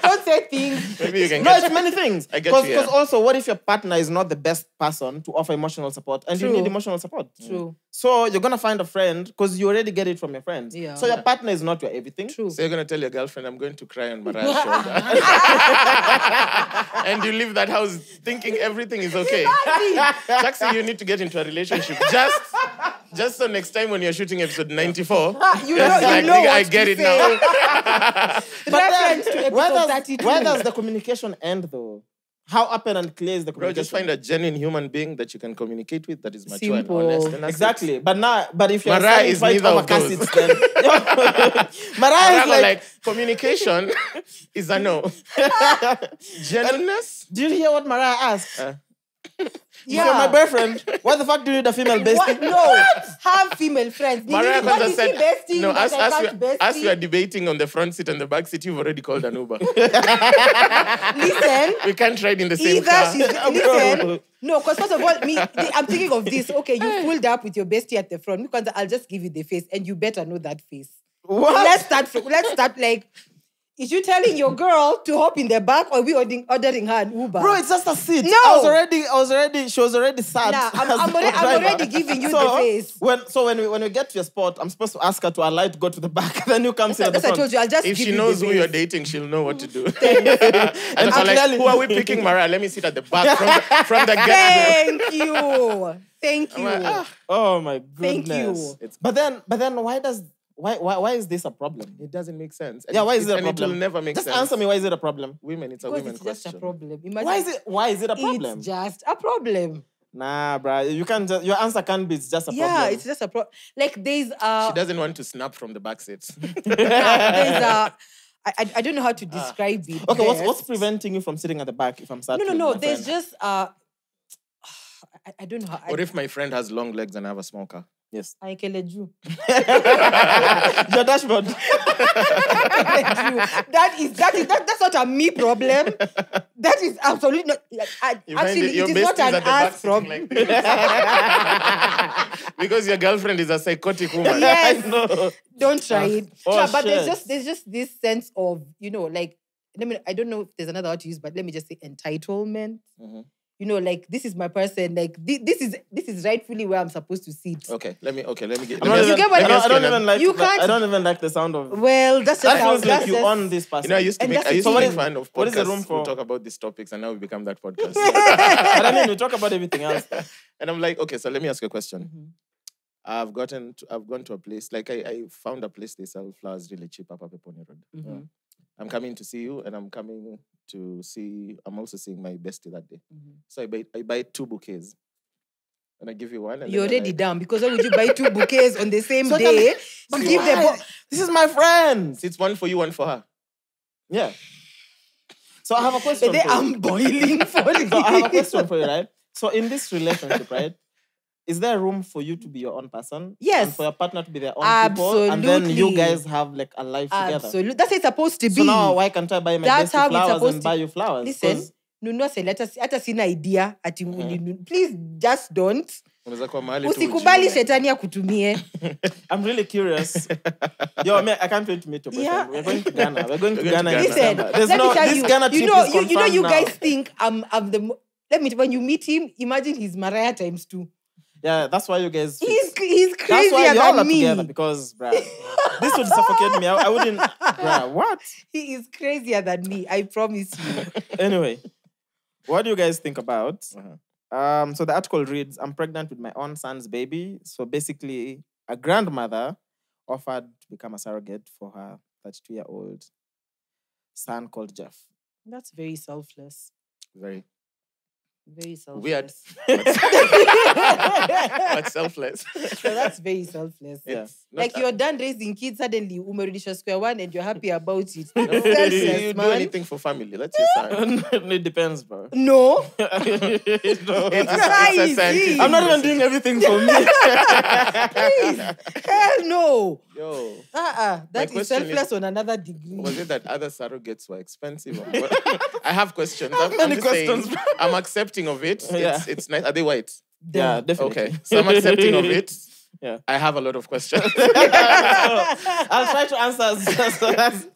Don't say things. Maybe you can No, get it's many things. I get you, yeah. Because also, what if your partner is not the best person to offer emotional support, and True. you need emotional support? True. So you're gonna find a friend because you already get it from your friends. Yeah. So your partner is not your everything. True. So you're going to tell your girlfriend, I'm going to cry on Mariah's shoulder. And you leave that house thinking everything is okay. Chaxy, you need to get into a relationship. Just so next time when you're shooting episode 94, You just know, like, you know nigga, what I to get it say. now. Reference to where episode does, 32. where does the communication end though? How open and clear is the Bro, communication? just find a genuine human being that you can communicate with that is mature Simple. and honest. And that's Exactly. But if you're Mariah saying is fight neither over of those. cassettes, then Mariah it. is Like, like, communication is a no. Genuineness? do you hear what Mariah asked? Yeah. You're my boyfriend. Why the fuck do you need a female bestie? What? No. Have female friends. Mariah What Kwanza is said, he besting no, that I can't as we are bestie? debating on the front seat and the back seat, you've already called an Uber. Listen. We can't ride in the same Either car. she's listen. No, because first of all, I'm thinking of this. Okay, you pulled up with your bestie at the front. Because I'll just give you the face, and you better know that face. What? Let's start like Is you telling your girl to hop in the back or we ordering her an Uber? Bro, it's just a seat. No. She was already sat. Nah, I'm already giving you the face. When we get to your spot, I'm supposed to ask her to allow to go to the back. Then you come sit at the That's I front. told you. I'll just If give she you knows the who you're face. dating, she'll know what to do. And And so like, clearly- who are we picking, Mariah? Let me sit at the back from the get-go. Thank you. Thank you. Oh my Thank goodness. you. But then why is this a problem? It doesn't make sense. And Yeah, why is it a and problem? It will never make Just sense. answer me. Why is it a problem? Women, it's a Because women it's question. just a problem. Imagine Why is it a problem? It's just a problem. Nah, bruh. You can't just, your answer can't be it's just a problem. Yeah, it's just a problem. Like there's She doesn't want to snap from the back seat. I don't know how to describe it. Okay, best. what's preventing you from sitting at the back if I'm sat with No. my There's friend? just I don't know how. What if my friend has long legs and I have a small car? Yes. I Keleju. Your dashboard. That's not a me problem. That is absolutely not. You find Actually, your it is not besties an at the back us sitting problem. like this. Because your girlfriend is a psychotic woman. Yes. No. Don't try it. Oh, Yeah, but shit. there's just this sense of, like, I don't know if there's another word to use, but let me just say entitlement. Mhm. Like this is my person. Like this is rightfully where I'm supposed to sit. Okay, let me get. I'm not You even- get what I I don't- I don't mean? even like. You that- can't- I don't even like the sound of. Well, that's just That how feels like that's you just- on this person. I used to And be that's a the big thing. fan of podcasts. What is the room who for? talk about these topics, and now we become that podcast. But I mean, we talk about everything else. And I'm like, okay, so let me ask you a question. Mhm. I've gone to a place, like I found a place they sell flowers really cheap up Peponi Road. Mhm. I'm coming to see you, and I'm also seeing my bestie that day. Mhm. So I buy 2 bouquets. And I give you one. And You're then already down because why would you buy 2 bouquets on the same So day? But Give the why? This is my friend. It's one for you, one for her. Yeah. So I have a question But for you. I'm boiling for it. So I have a question for you, right? So in this relationship, right? Is there room for you to be your own person? Yes. And for your partner to be their own people? And then you Absolutely. guys have like a life together? Absolutely. That's how it's supposed to be. So now why can't I buy my That's how bestie it's flowers supposed and to- buy you flowers? Listen, 'Cause nunua sele hata sina idea ati please just don't. Unaweza kuwa mahali tu Usikubali ujione. shetani akutumie. I'm really curious. Yo, man, I can't wait to meet your boyfriend. Yeah. We're going to Ghana. We're going to We're going Ghana to in Ghana. Listen, December. There's let me no tell this you, Ghana trip is you confirmed now. guys think I'm the let me when you meet him, imagine he's Mariah times 2. Yeah, that's why you guys. He's That's why crazier y'all are than me. together because, bruh, this would suffocate me. I wouldn't, bruh, what? He is crazier than me. I promise you. Anyway, what do you guys think about? Uh-huh. So the article reads, I'm pregnant with my own son's baby. So basically, a grandmother offered to become a surrogate for her 32-year-old son called Jeff. That's very selfless. Very Very selfless. weird, but selfless. So that's very selfless. Yeah. Like you're done raising kids, suddenly umerudisha square one and you're happy about it. Do Selfless, you do man. anything for family? Let's your son. It depends, bro. No. It's Crazy. a scientific I'm not even doing everything for me. Please. Hell no. Yo, That is question selfless on another degree. was it that other surrogates were expensive? Or what? I have questions. I'm many just saying, questions, bro. I'm accepting of it. Yeah. It's nice. Are they white? Yeah, definitely. Okay, so I'm accepting of it. Yeah. I have a lot of questions. I'll try to answer.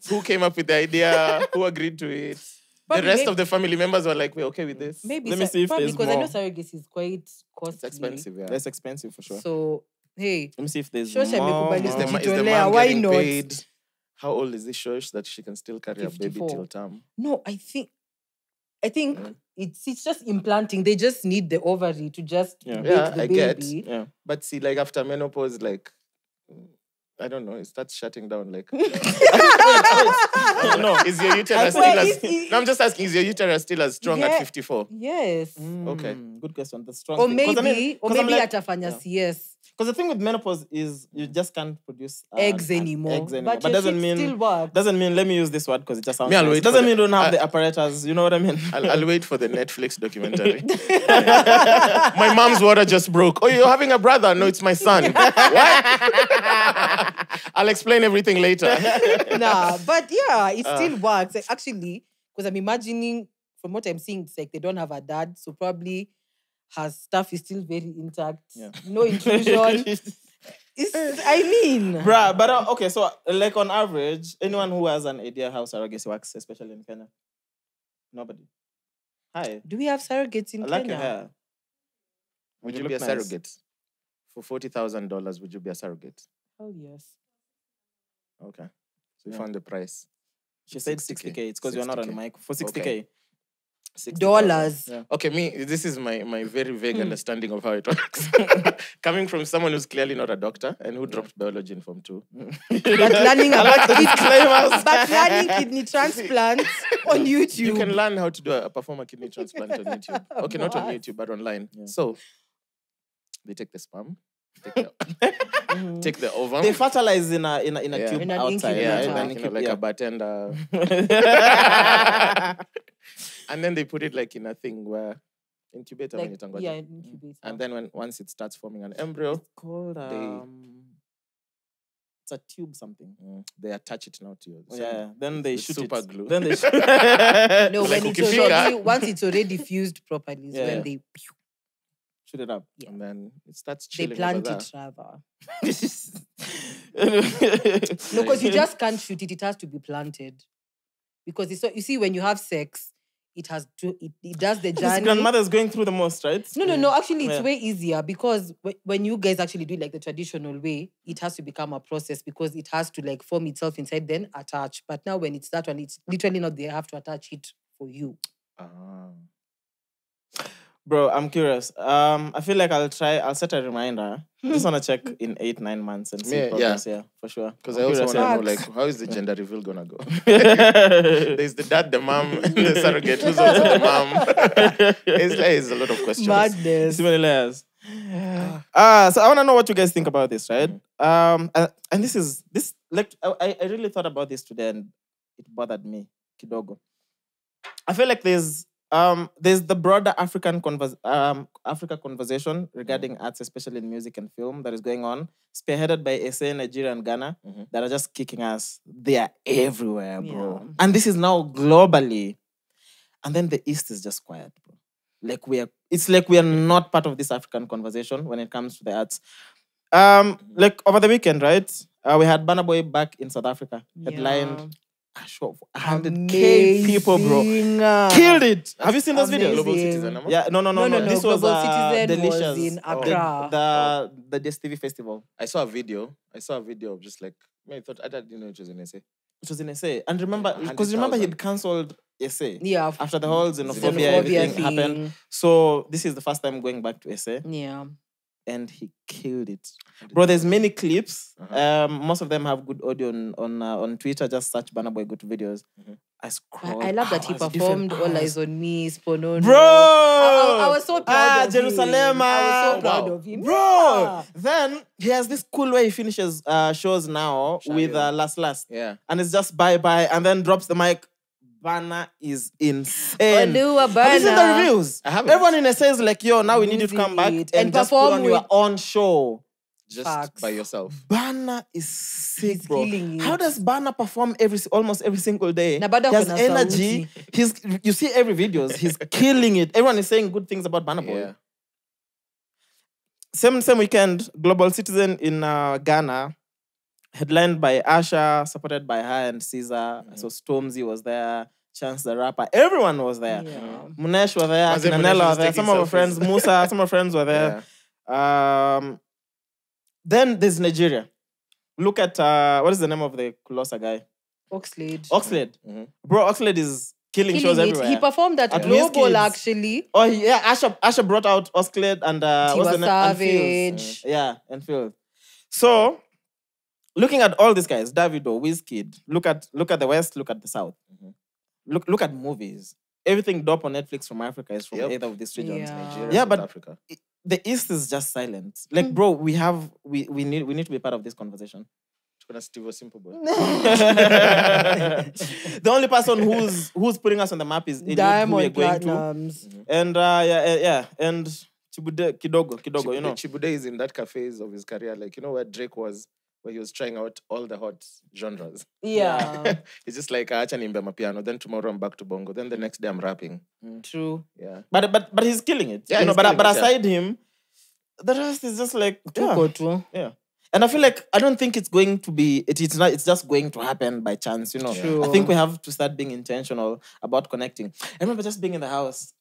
Who came up with the idea? Who agreed to it? Probably The rest maybe- of the family members were like, we're okay with this. Maybe Let me see if probably there's because I know more. surrogacy is quite costly. It's expensive, yeah. That's expensive for sure. So hey, Let me see if there's Shosha more. amekubali Is the, more. is the Kujitolea, mom why getting not? paid? How old is this Shosh that she can still carry a baby 54. till term? no, I think it's just implanting. They just need the ovary to just Yeah. make Yeah, the I baby. get. Yeah. But see, like after menopause, like, I don't know, it starts shutting down. Like, No. is your uterus still Well, as... No, I'm just asking, is your uterus still as strong at Yeah. 54? Yes. Okay. Good question. The strong Or thing. 'Cause maybe, atafanya CS. Because the thing with menopause is you just can't produce Eggs anymore. Eggs anymore. But But your doesn't shit mean still works. doesn't mean let me use this word because it just sounds Me, I'll nice. wait Doesn't for mean you don't have the- the apparatus. You know what I mean? I'll wait for the Netflix documentary. My mom's water just broke. Oh, you're having a brother? No, it's my son. What? I'll explain everything later. Nah, but yeah, it still works. Like, actually, because I'm imagining from what I'm seeing, it's like they don't have a dad, so probably her stuff is still very intact. Yeah. No intrusion. I mean, Bruh, but okay, so like on average, anyone who has an idea how surrogacy works, especially in Kenya? Nobody. Hi. do we have surrogates in I like Kenya? your hair. Would You you be a look nice. surrogate? For $40,000, would you be a surrogate? Oh yes. Okay. So you Yeah. found the price. She said 60K. 60K. It's because you're not on the 60K. mic. For 60K. Okay. 60,000. Dollars. Yeah. Okay, this is my very vague understanding of how it works. Coming from someone who's clearly not a doctor and who dropped biology in Form 2. But learning about but learning kidney transplants on YouTube. You can learn how to perform a kidney transplant on YouTube. Okay, not on What? YouTube, but online. Yeah. So they take the sperm, take the ovum. They fertilize in a Yeah. tube In an outside. incubator. Right? like, like a bartender. And then they put it like in a thing where incubator when like, it's on yeah, incubator. And then once it starts forming an embryo, Called it's a tube something. they attach it now to you. Oh, yeah. Then they with shoot super it. glue. Then they shoot. No, Like when it's ukifika. already once it's already fused properly, is Yeah. when they shoot it up. Yeah. And then it starts they chilling plant over it rather. No, No, because you just can't shoot it. It has to be planted. Because it's so, you see, when you have sex, it has to it does the His journey. grandmother's going through the most, right? No. Actually, it's Yeah. way easier because when you guys actually do it like the traditional way, it has to become a process because it has to like form itself inside, then attach. But now when it's that one, it's literally not they have to attach it for you. Ah. Bro, I'm curious. I feel like I'll set a reminder. I just want to check in 8-9 months and see Yeah, progress. Yeah, for sure. Because I'm I also curious, want to know, Facts. like, how is the gender reveal gonna go? There's the dad, the mom, and the surrogate who's also the mom. It's a lot of questions. Madness. So many layers. So I want to know what you guys think about this, right? And this like I really thought about this today and it bothered me, kidogo. I feel like there's the broader Africa conversation regarding arts, especially in music and film, that is going on, spearheaded by SA, Nigeria, and Ghana, that are just kicking ass. They are everywhere, bro. Yeah. And this is now globally. And then the East is just quiet, bro. Like it's like we are not part of this African conversation when it comes to the arts. Like over the weekend, right? We had Burna Boy back in South Africa, headlined a show of 100K people, bro. Killed it. Have you seen those videos? Global Citizen, am I? Yeah, no. This was Global Citizen Delicious. was in Accra. The DSTV festival. I saw a video of just like, I didn't know it was an essay. It was in SA. And remember, Yeah, because remember 100,000. he'd cancelled SA. Yeah. After the whole xenophobia, Xenophobia everything thing. happened. So this is the first time going back to SA. Yeah. And he killed it. Bro, there's many clips. Most of them have good audio on Twitter. Just search Burna Boy good videos. I scrolled. I love that he hours, performed different All hours. Eyes on Me, Sponono. Bro! I was so proud of Jerusalem. him. I was so proud Wow. of him. Bro! Yeah. Then he has this cool way he finishes shows now with Last. Yeah. And it's just bye-bye and then drops the mic. Burna is insane. Olua Have you seen the Burna. reviews? I haven't. Everyone in a says like, yo, now we need you to come back Lose it. and And just put perform on your with- own show. Just Facts. by yourself. Burna is sick, He's bro. killing it. How does Burna perform almost every single day? Na bado He has kuna energy. You see every videos. He's killing it. Everyone is saying good things about Burna Boy. Yeah. Same weekend, Global Citizen in Ghana, headlined by Asha, supported by her and Caesar. So Stormzy was there, Chance the Rapper. Everyone was there. Yeah. Munesh was there, Was it Munesh Kinanella was was there, taking some of our selfies? friends, Musa, some of our friends were there. Then there's Nigeria. Look at, what is the name of the Kulosa guy? Oxlade. Bro, Oxlade is killing shows Killing it. everywhere. He performed at At Global Wizkid's. actually. Oh, yeah, Asha brought out Oxlade and, what's the Tiwa name? And Fields. Savage. Yeah, and Phil. So, looking at all these guys, Davido, Wizkid, look at the West, look at the South. Look at movies. Everything dope on Netflix from Africa is from Yep. either of these regions. Yeah. Nigeria, Yeah, South but- Africa. The East is just silent. Like, bro, we need to be part of this conversation. Kuna Steve Simple Boy. The only person who's putting us on the map is Eliud, who we're Diamond going to. Platinums. And yeah. And Chibude, Kidogo, you know. Chibude is in that phase of his career, like, you know where Drake was, where he was trying out all the hot genres. Yeah. It's just like, acha nimbe mapiano, then tomorrow I'm back to bongo, then the next day I'm rapping. True. Yeah. But he's killing it. Yeah, you know, he's but killing it, aside him, the rest is just like Tuko tu. yeah. And I feel like I don't think it's going to be. It's not. It's just going to happen by chance. You know. True. I think we have to start being intentional about connecting. I remember just being in the house.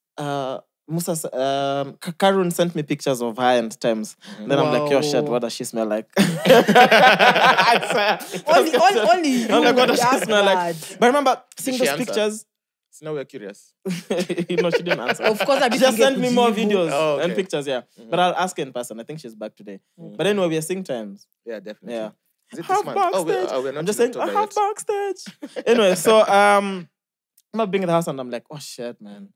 Musa, Karun sent me pictures of her and Tems. Then I'm like, yo, shit, what does she smell like? Only you. I'm like, what does she ask smell like? that. But I remember seeing Did she those answer? pictures. So now we're curious. No, she didn't answer. Of course, She just sent me more kujibu. videos Oh, okay. and pictures, yeah. But I'll ask her in person. I think she's back today. But anyway, we are seeing Tems. Yeah, definitely. Yeah. Is it Half this month? backstage. We're not I'm just in saying, I October have yet. backstage. Anyway, so I'm not being in the house and I'm like, oh shit, man.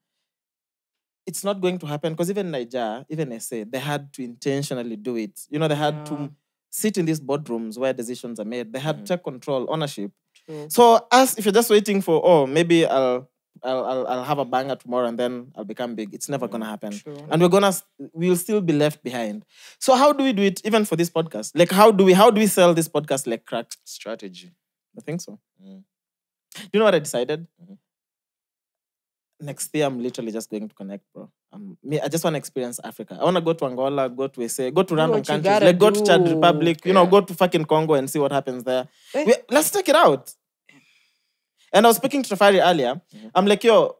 It's not going to happen because even Nigeria, even SA, they had to intentionally do it. You know, they had to sit in these boardrooms where decisions are made. They had to take control, ownership. True. So as if you're just waiting for, oh, maybe I'll have a banger tomorrow and then I'll become big. It's never gonna happen. True. And we'll still be left behind. So how do we do it even for this podcast? Like how do we sell this podcast like crack? Strategy. I think so. Do you know what I decided? Next year, I'm literally just going to connect, bro. I just want to experience Africa. I want to go to Angola, go to SA, go to random what you countries. gotta Like, go to Chad do. Republic, you know, go to fucking Congo and see what happens there. Let's check it out. And I was speaking to Tafari earlier. I'm like, yo,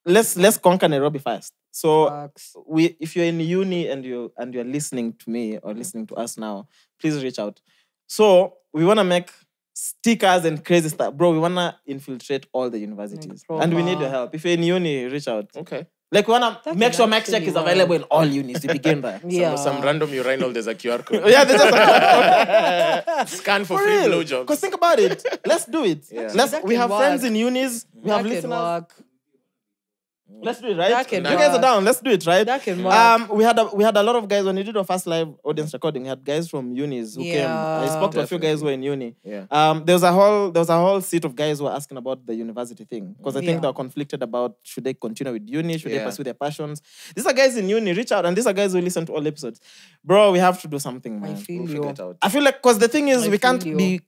let's conquer Nairobi first. So Facts. if you're in uni and you're listening to me or listening to us now, please reach out. So we want to make stickers and crazy stuff. Bro, we want to infiltrate all the universities. And we need your help. If you're in uni, reach out. Okay. Like, we want to That make can sure Max Check actually is work. available in all unis to begin there. Yeah. Some random urinal, there's a QR code. Yeah, they just Scan for free blowjobs. Because think about it. Let's do it. Yeah. That We can have friends work. in unis. We have That can listeners. work. Let's do it, right? That can you guys are work. down. Let's do it, right? That can work. We had a lot of guys when we did our first live audience recording. We had guys from unis who came. I spoke to a few guys who were in uni. Yeah. There was a whole seat of guys who were asking about the university thing because I think Yeah. they were conflicted about should they continue with uni, should they Yeah. pursue their passions. These are guys in uni. Reach out, and these are guys who listen to all episodes. Bro, we have to do something, man. I feel We'll you. figure it out. I feel like because the thing is I we can't feel be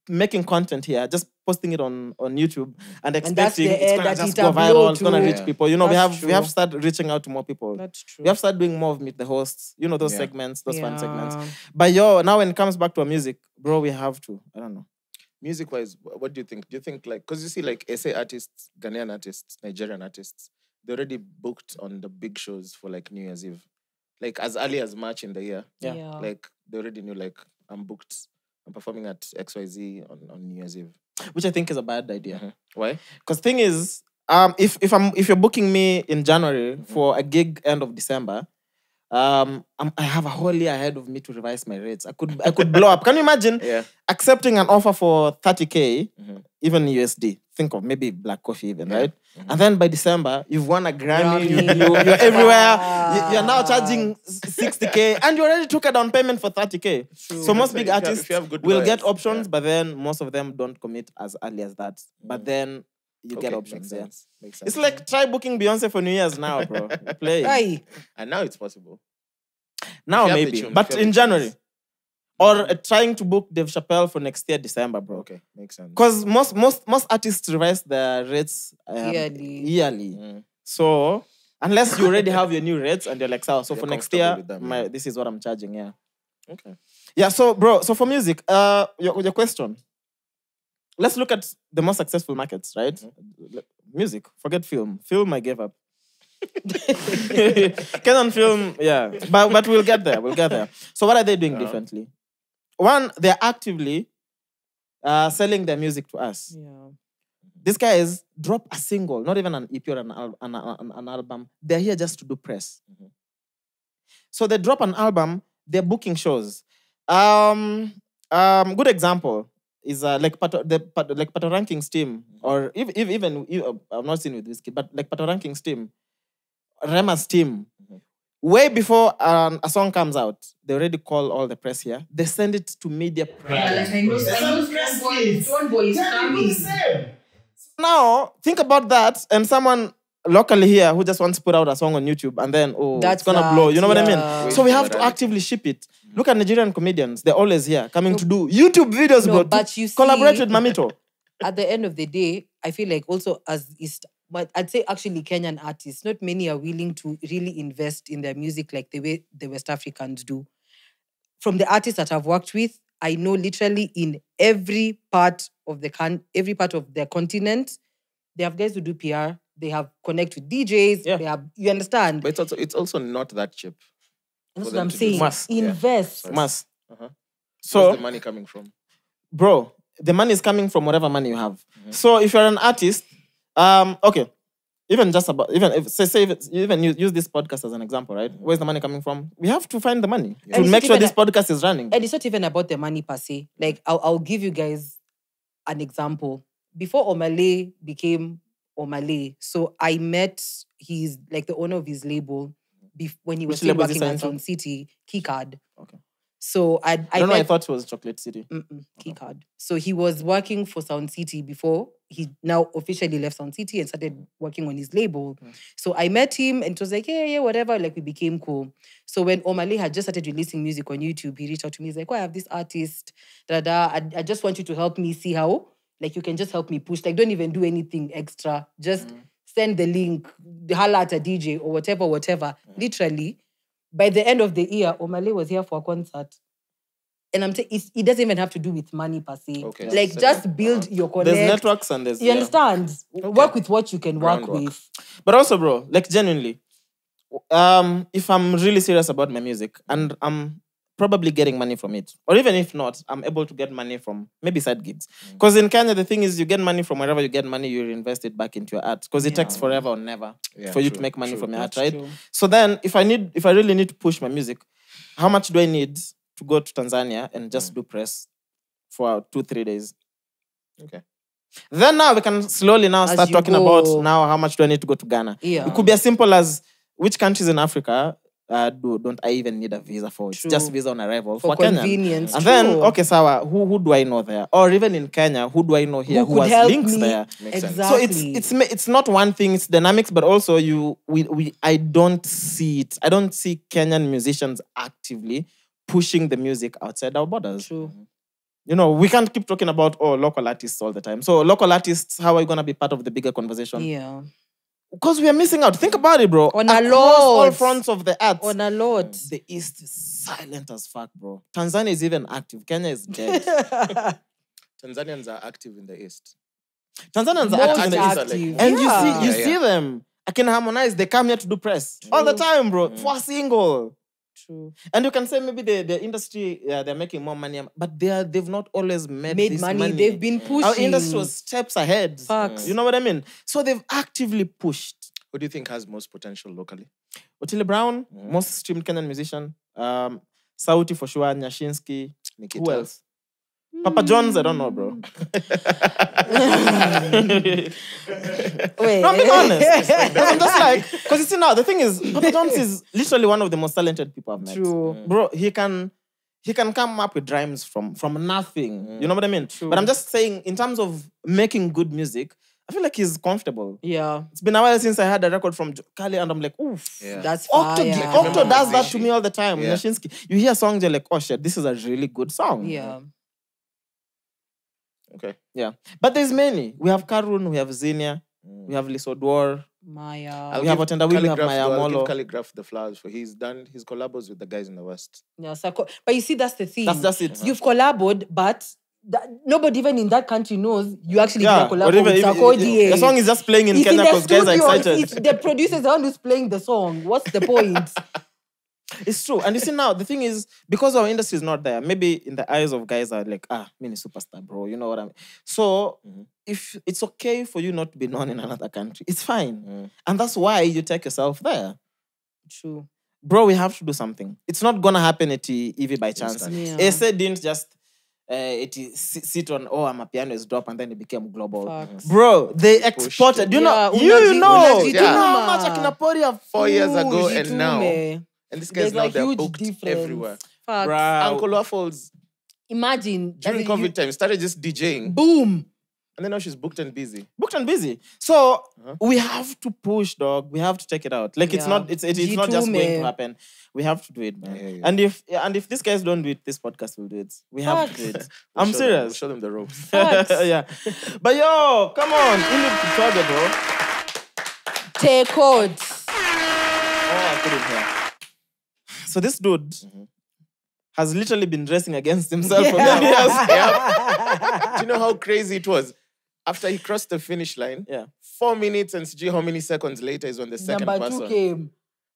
making content here, just posting it on YouTube and that's expecting the it's air gonna that just it go a blow viral, it's gonna to. reach people. You know, That's we have true. started reaching out to more people. That's true. We have started doing more of Meet the Hosts, you know, those Yeah. segments, those fun segments. Yeah. But now when it comes back to our music, bro, we have to. I don't know. Music-wise, what do you think? Do you think, like, because you see, like, SA artists, Ghanaian artists, Nigerian artists, they already booked on the big shows for, like, New Year's Eve. Like, as early as March in the year. Yeah. Like, they already knew, like, I'm booked. I'm performing at XYZ on New Year's Eve. Which I think is a bad idea. Why? Because thing is, if you're booking me in January for a gig end of December, I have a whole year ahead of me to revise my rates. I could blow up. Can you imagine Yeah. accepting an offer for 30K, even USD? Think of maybe Black Coffee even, right? And then by December, you've won a Grammy, you're everywhere. You're now charging 60K and you already took a down payment for 30K. So most big If you have- artists if you have good will get lawyers, options, yeah. but then most of them don't commit as early as that. But then you get Okay, options, makes yeah. sense. Makes sense. It's like try booking Beyonce for New Year's now, bro. Play. Aye. And now it's possible. Now If you have the maybe, tune, but if you have in the January. tunes. Or trying to book Dave Chappelle for next year, December, bro. Okay, makes sense. Because most artists revise their rates yearly. So unless you already have your new rates and you're like, so for You're next comfortable year, with them, this is what I'm charging, yeah. Okay. Yeah, so bro, so for music, your question. Let's look at the most successful markets, right? Music, forget film. Film, I gave up. Kenyan film, yeah. But we'll get there. So what are they doing differently? One, they're actively selling their music to us. Yeah. These guys drop a single, not even an EP or an album. They're here just to do press. So they drop an album, they're booking shows. Good example is like Pato Ranking's team, or even I've not seen with this kid, but like Pato Ranking's team, Rema's team. Way before a song comes out, they already call all the press here. They send it to media. Now, think about that, and someone locally here who just wants to put out a song on YouTube, and then, That's it's gonna that, blow. You know what I yeah. mean? So we have to actively ship it. Look at Nigerian comedians. They're always here, coming to do YouTube videos, No, bro. but to you see- collaborate with Mamito. At the end of the day, I feel like also but I'd say actually Kenyan artists, not many are willing to really invest in their music like the way the West Africans do. From the artists that I've worked with, I know literally in every part of their continent, they have guys who do PR. They have connect with DJs. Yeah. They have, you understand? But it's also not that cheap. That's for what them I'm to do saying. Must. Invest. Must. Uh-huh. So, Where's the money coming from? bro, the money is coming from whatever money you have. So if you're an artist, okay, even just about even use this podcast as an example, right? Where's the money coming from? We have to find the money to And make it's sure even this podcast is running. And it's not even about the money per se. Like, I'll give you guys an example. Before Omale became Omale, so I met he's like the owner of his label when he was Which still label is he working at signed to? Sound City, Keycard. Okay. So I I don't know. I met thought it was Chocolate City. Keycard. So he was working for Sound City before. He now officially left Sound City and started working on his label. So I met him and it was like, yeah, whatever. Like, we became cool. So when Omale had just started releasing music on YouTube, he reached out to me. He's like, oh, I have this artist. I just want you to help me see how. Like, you can just help me push. Like, don't even do anything extra. Just send the link, holla at a DJ or whatever. Literally, by the end of the year, Omale was here for a concert. And I'm saying it doesn't even have to do with money per se. Okay. Like, So, just build your connect. There's networks and there's You understand? Work with what you can work Groundwork. with. But also, bro, like genuinely, if I'm really serious about my music and I'm probably getting money from it, or even if not, I'm able to get money from maybe side gigs. Because in Kenya, the thing is, you get money from wherever you get money, you reinvest it back into your art. Because it takes forever or never for you to make money from your art, right? So then, if I really need to push my music, how much do I need to go to Tanzania and just do press for 2-3 days? Okay. Then now we can slowly now As start you talking go. about now how much do I need to go to Ghana. Yeah. It could be as simple as which countries in Africa don't I even need a visa for? It's True. just visa on arrival For Kenyan. convenience. And then, True. okay, Sawa, who do I know there? Or even in Kenya, who do I know here who could has help links me? there? Makes sense. Exactly. So it's not one thing, it's dynamics, but also I don't see it. I don't see Kenyan musicians actively pushing the music outside our borders. True. You know, we can't keep talking about local artists all the time. So local artists, how are you gonna be part of the bigger conversation? Yeah. Because we are missing out. Think about it, bro. On a Across lot. all fronts of the earth. On a lot. The East is silent as fuck, bro. Tanzania is even active. Kenya is dead. Tanzanians are active in the East. Tanzanians are Most active in the East. active. And Yeah. you see them. I can harmonize. They come here to do press all the time, bro. For a single. True. And you can say maybe the industry, they're making more money, but they've not always made this money. They've been pushing. Our industry was steps ahead. Facts. You know what I mean? So they've actively pushed. Who do you think has most potential locally? Otile Brown, most streamed Kenyan musician. Sauti for sure, Nyashinsky. Nikita. Who else? Papa John's, I don't know, bro. Wait. No, I'm being honest. I'm just like, because you see now, the thing is, Papa John's is literally one of the most talented people I've met. True. Bro, he can come up with rhymes from nothing. You know what I mean? But I'm just saying, in terms of making good music, I feel like he's comfortable. Yeah. It's been a while since I had a record from Kali and I'm like, oof. Yeah. That's fire. Octo does that to me all the time. Yeah. Nyashinsky. You hear songs, you're like, oh shit, this is a really good song. Yeah. Okay. Yeah. But there's many. We have Karun, we have Zinia, we have Lisodwar, Maya. we have Otenda Will, we have Maya I'll Molo. give Calligraph the flowers for he's done his collabos with the guys in the West. Yeah, but you see, that's the thing. That's just it. You've collaborated, but nobody even in that country knows you actually did a Yeah, collab or even with if Sarkodie. the song is just playing in It's Kenya in the because guys are studio. excited. It's the producer's the one who's playing the song. What's the point? It's true. And you see now, the thing is, because our industry is not there, maybe in the eyes of guys are like, me is superstar, bro. You know what I mean? So, if it's okay for you not to be known in another country, it's fine. And that's why you take yourself there. True. Bro, we have to do something. It's not going to happen at Evie by chance. Yeah. Ese didn't just sit on, I'm a piano is drop, and then it became global. Facts. Bro, they exported. You know, Unajituma. you know how much Akina Pori have 4 years ago Ooh, and now. jitume. And these guys There's now like they're huge booked difference. everywhere. Facts. Bruh. Uncle Waffles Imagine. during COVID time started just DJing. Boom. And then now she's booked and busy. Booked and busy. So we have to push, dog. We have to take it out. Like it's Yeah. not it's not just Jitume. going to happen. We have to do it, man. Yeah. And if these guys don't do it, this podcast will do it. We have to do it. We'll I'm show serious. Them, we'll show them the ropes. Facts. Yeah. But yo, come on. Eliud Kipchoge, bro. Take code. Oh, I put it here. So this dude, has literally been racing against himself for Yeah. many years. Do you know how crazy it was? After he crossed the finish line, Yeah. 4 minutes and see how many seconds later is when the second Number person. 2 came.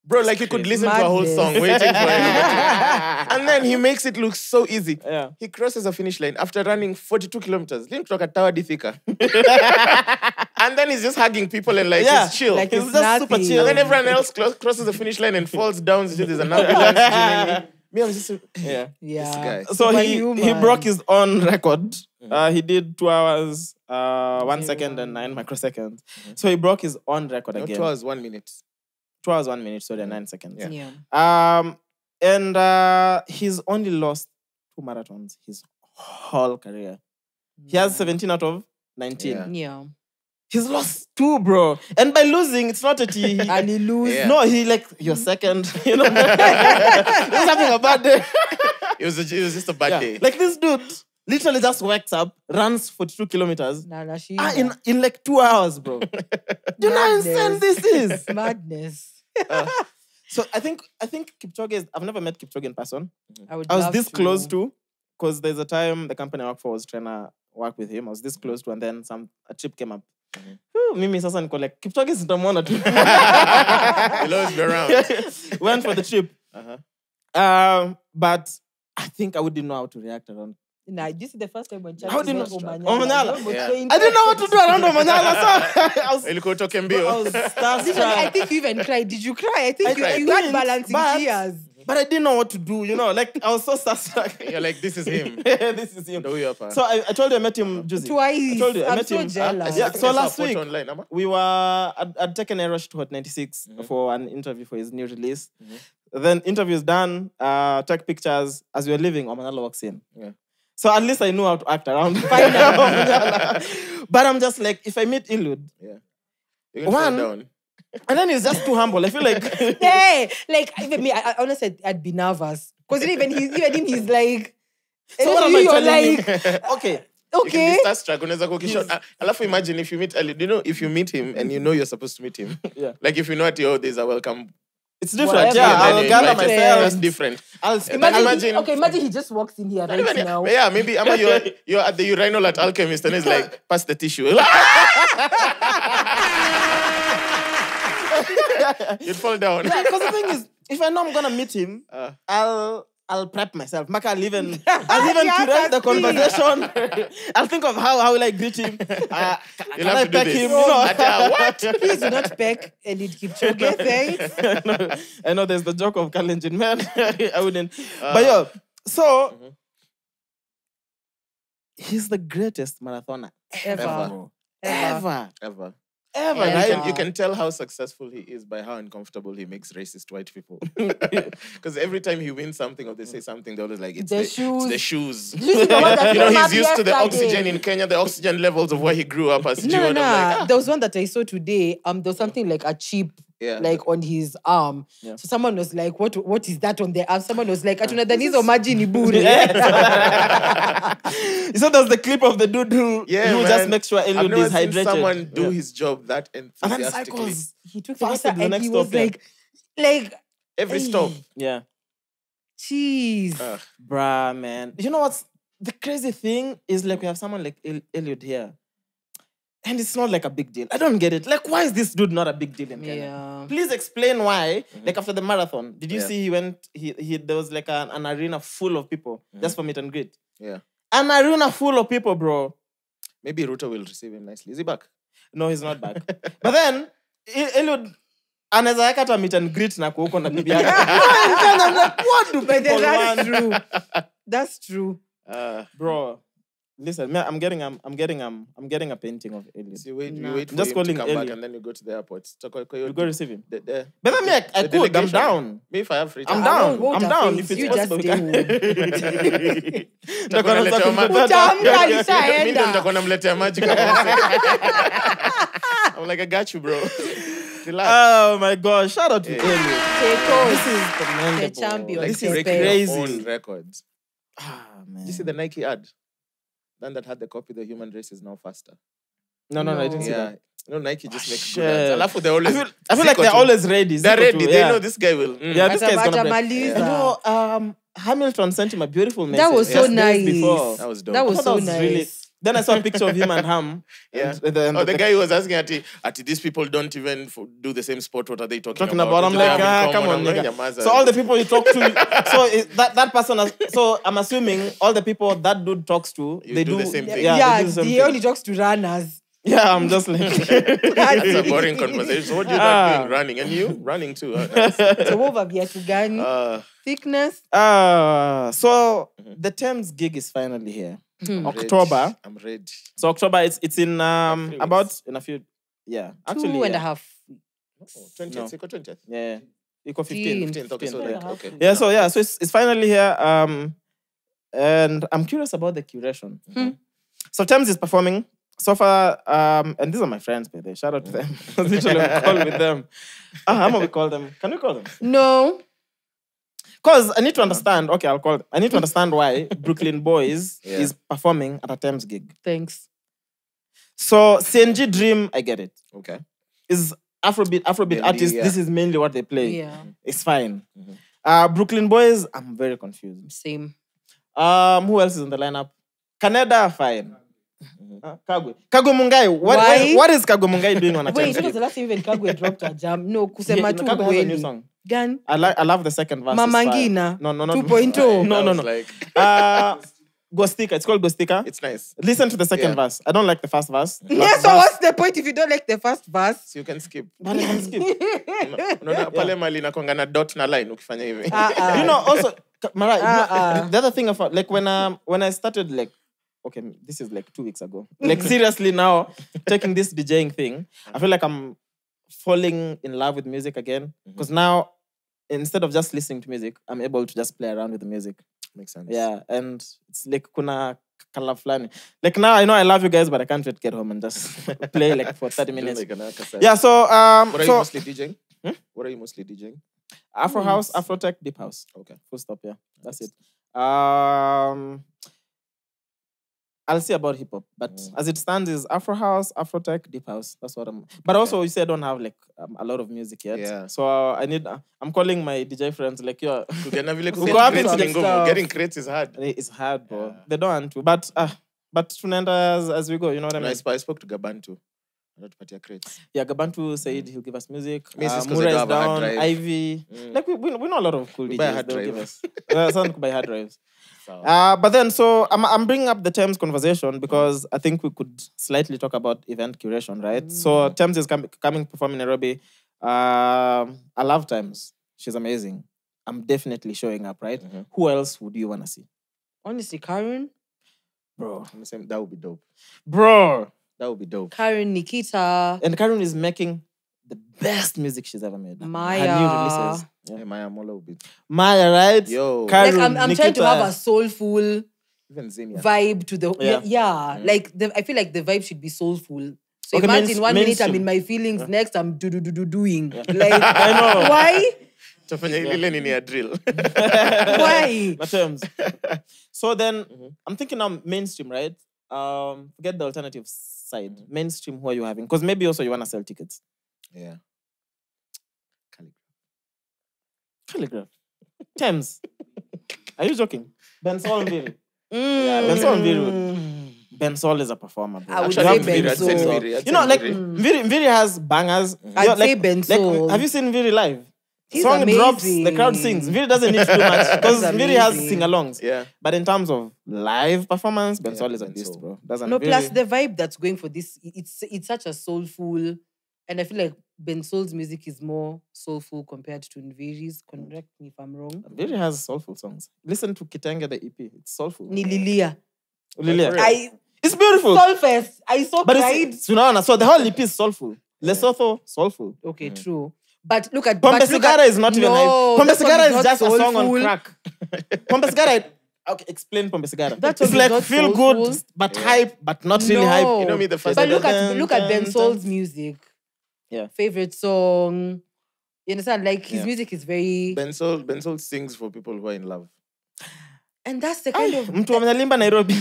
Bro, like you could listen to a whole Madness. song waiting for it. And then he makes it look so easy. Yeah. He crosses the finish line after running 42 kilometers. Link to a tower thika. And then he's just hugging people and like, Yeah, just chill. like He's it's just super nothing. chill. And then everyone else crosses the finish line and falls down. There's an ambulance. Me, I'm just... Yeah. Yeah. guy. So he Superhuman. broke his own record. He did 2 hours, 1 second and 9 microseconds. So he broke his own record No, again. 2 hours, 1 minute. 2 hours, 1 minute, sorry, 9 seconds. Yeah. Yeah. And he's only lost 2 marathons his whole career. He has 17 out of 19. Yeah. Yeah. He's lost 2, bro. And by losing, it's not that he... And he lose. Yeah. No, he like, you're second. You know? He was having a bad day. It was just a bad Yeah. day. Like this dude literally just wakes up, runs 42 kilometers in like 2 hours, bro. Do you know how insane this is? Madness. So I think Kipchoge is... I've never met Kipchoge in person. I was I was this close to, because there's a time the company I work for was trying to work with him. I was this close to, and then a trip came up. Mimi sasa niko like, Kipchoge sitamwona tu. He'll always be around. Went for the trip. But I think I wouldn't know how to react around. Nah, this is the first time when How Chaxy did went you- Omanyala. Omanyala? Yeah. I didn't know what to do around Omanyala. So I was Ilikuwa utoke I mbio. was I starstruck. think you even cried. Did you cry? I think I you didn't, had balancing but- tears. But I didn't know what to do, you know. Like, I was so starstruck. You're like, this is him. This is him. Ndio huyo hapa. So I told you I met him Juicy. Twice. I told you I I'm met so him. jealous. Yeah, I so saw a last photo week, online, ama? we were... I'd taken a rush to Hot 96 for an interview for his new release. Then interview's done, took pictures. As we were leaving, Omanyala walks in. Yeah. So at least I know how to act around Omanyala. But I'm just like, if I meet Eliud, Yeah. You're gonna One, fall down. and then he's just too humble. I feel like... Hey, like even me, I honestly I'd be nervous because even him, he's like. So what am I you're telling you? like, Okay. You can okay. be starstruck. Unaweza kukishot. Alafu imagine if you meet Eliud. You know, if you meet him and you know you're supposed to meet him. Yeah. Like if you know at there's a welcome. It's different. Whatever. Yeah, and then I'll you gather invite him. myself. That's different. I'll Imagine- He just walks in here Not right even- now. Yeah, maybe Ama, you're at the urinal at Alchemist and it's like, pass the tissue. You'd fall down. Yeah, because the thing is, if I know I'm gonna meet him, I'll prep myself. Maka, I'll even curate the conversation. I'll think of how will I greet him. Can You'll I have to do peck this. him? You know? What? Please do not peck Eliud Kipchoge, thanks. I know there's the joke of Kalenjin, man. I wouldn't. But yo, so he's the greatest marathoner Ever. ever. Ever. Ever, Yeah. right? You can tell how successful he is by how uncomfortable he makes racist white people. Because every time he wins something or they say something, they're always like, it's The the shoes. shoes. This is the one that You know, came he's up used to the yesterday. oxygen in Kenya, the oxygen levels of where he grew up as Jew. No, And I'm like, there was one that I saw today. There was something like a chip, Yeah. like on his arm. Yeah. So someone was like, "What is that on the arm?" Someone was like, "Atuna danizo maji ni bure." You saw there's the clip of the dude who man. just makes sure I've Eliud never is seen hydrated. someone do Yeah. his job that And then enthusiastically. cycles. He took Faster faster to the and next he was stop, yeah. like, Every Hey. stop. Yeah. jeez. Bruh, man. You know what's the crazy thing is like we have someone like Eliud here. And it's not like a big deal. I don't get it. Like, why is this dude not a big deal in Kenya? Yeah. Please explain why. Like after the marathon, did you Yeah. see he there was like an arena full of people just for meet and greet. Yeah. An arena full of people, bro. Maybe Ruto will receive him nicely. Is he back? No, he's not back. But then Eliud anaweza weka hata meet and greet na kuko na bibi yake. No, in Kenya, I'm like, what do But people that's want? true. That's true. Bro, listen, man, I'm getting a painting of Eliud. So you wait Nah. for Just him calling to come back Eli. and then you go to the airport. You go receive him. The But then me, I could. I'm delegation. down. Me if I have free I'm time. down. won't I'm down. face. If it's You possible, just we stay can. Nitakuwa naletewa maji. Utaamka Mimi ndo alishaenda. nitakuwa namletea maji kama I'm like, I got you, bro. Relax. Oh my gosh! Shout out to Yeah. Eliud. Take This off. is commendable. The champion. Like This is breaking crazy. your own records. Ah, man. Did you see the Nike ad? Then that had the copy, the human race is now faster. No, I didn't see Yeah. that. No, Nike just makes shit. good ads. Alafu they always I feel like Zico they're too. always ready. They're Zico ready. too, They yeah. know this guy will. Yeah, this guy's gonna break. Atamaliza. You know, Hamilton sent him a beautiful message. That was so just days nice. before. That was dope. That was I so thought nice. Then I saw a picture of him and Ham. Yeah. And the guy who was asking at these people don't even do the same sport. What are they talking talking about? about. I'm What do they like, have in come common? on, I'm nigga. like, "Nyamaza." So all the people you talk to, that person. So I'm assuming all the people that dude talks to, You they do the same thing. Yeah, Yeah, they do the same he thing. only talks to runners. Yeah, I'm just like. That's a boring conversation. So what you not doing? Running, and you running too. So over viatu gani? Thickness. So the Tems gig is finally here. October. I'm ready. So October, it's in few about in a few. Yeah, actually. 2.5. 20th, No. 20th. Yeah, Eco 15. 15th. Okay, so 15th. that, okay. Yeah, so it's finally here. And I'm curious about the curation. So Tems is performing. So far, and these are my friends, by the way. Shout out to them. I was literally on call with them. How do we call them? Can we call them? No. Because I need to understand. Okay, I'll call them. I need to understand why Brooklyn Boys is performing at a Tems gig. Thanks. So CNG Dream, I get it. Okay. Is Afrobeat Mainly, artists. yeah. This is mainly what they play. Yeah. It's fine. Brooklyn Boys, I'm very confused. Same. Who else is in the lineup? Canada, fine. Kagwe Mungai. Why? What is Kagwe Mungai doing on a Wait, Tems when was gig? the last time even Kagwe dropped a jam? No, kusema tu Kagwe has a new kweli. song. Gan. I love the second verse. Mama It's fire. Ngina. No, not 2.0. No. I was like, Ghostika. It's called Ghostika. it's nice. Listen to the second Yeah. verse. I don't like the first verse. Yeah, so what's the point if you don't like the first verse? So you can skip. But I can skip. Unaona pale mali inakuanga na dot na line ukifanya hivi. You know, also, Mariah, the other thing of like when I started like, okay, this is like 2 weeks ago. Like seriously now, taking this DJing thing, I feel like I'm falling in love with music again. Because now, instead of just listening to music, I'm able to just play around with the music. Makes sense. Yeah, and it's like kuna kala flani. Like now, I know I love you guys, but I can't wait to get home and just play like for 30 minutes. Yeah, so What are you so mostly DJing? What are you mostly DJing? Afro house, Afro tech, deep house. Okay. Full stop. Yeah, that's it. I'll see about hip hop, but as it stands, is Afro house, Afro tech, deep house. That's what I'm. But also, you say I don't have like a lot of music yet. Yeah. So I need. I'm calling my DJ friends like yo. Kukiana vile Uko wapi crates to ni get ngumu. stuff? Getting crates is hard. It's hard, bro. They don't want to, but tunaenda as we go. You know what I And mean? I spoke to Gabantu. Anatupatia crates. Yeah, Gabantu said he'll give us music. Me, it's 'cause Mura I is don't have a hard down. drive. Ivy. Like we know a lot of cool We buy a DJs. hard They'll drive. give us. Some could buy hard drives. But then, so I'm bringing up the Tems conversation because I think we could slightly talk about event curation, right? So Tems is coming perform in Nairobi. I love Tems. She's amazing. I'm definitely showing up, right? Who else would you want to see? Honestly, Karen. Bro. I'm saying that would be dope. Bro. That would be dope. Karen, Nikita. And Karen is making the best music she's ever made. Maya. Her new releases. Yeah, Maya Mola would be. Maya, right? Yo. Karen, Like I'm trying to Nikita. have a soulful Even Zinia. vibe to the Yeah. Like I feel like the vibe should be soulful. So Okay, imagine 1 minute I'm mainstream. in my feelings, next I'm doing. Like I know. why? Tafanya ile nini ya drill. Why? My terms. So then, I'm thinking now mainstream, right? Forget the alternative side. Mainstream, who are you having? Because maybe also you want to sell tickets. Yeah. Calligraph. Tems. Are you joking? Bensol Yeah, Bensol Ben Sol is a performer. Bro. I would You say have Ben Viri. Sol. You know, like Viri has bangers. I'd say Ben Sol. Have you seen Viri live? He's Song amazing. drops, the crowd sings. Viri doesn't need to do much because He's Viri has amazing. sing-alongs. Yeah. But in terms of live performance, Ben Sol is a Ben beast, Sol. bro. Doesn't No, Viri- plus the vibe that's going for this, it's such a soulful, and I feel like Ben Sol's music is more soulful compared to Nviri's. Correct me if I'm wrong. Viri has soulful songs. Listen to Kitenge, the EP. It's soulful. Nililia. Lilia. It's beautiful. Soulfest. I so But cried. it's, so the whole EP is soulful. Lesotho, soulful. Okay, true. But look at Pombe but look Sigara at- is not even No, Pombe that song Sigara is not just a song on soulful. crack. Pombe Sigara, okay, explain Pombe Sigara. That It's song is like not feel soulful. good, but hype, but not really hype. No. You know me, the first But time- look at Ben Sol's music. Yeah. Favorite song. You understand? Like his music is very, Ben Sol sings for people who are in love. and that's the kind of. Mtu amenalimba Nairobi.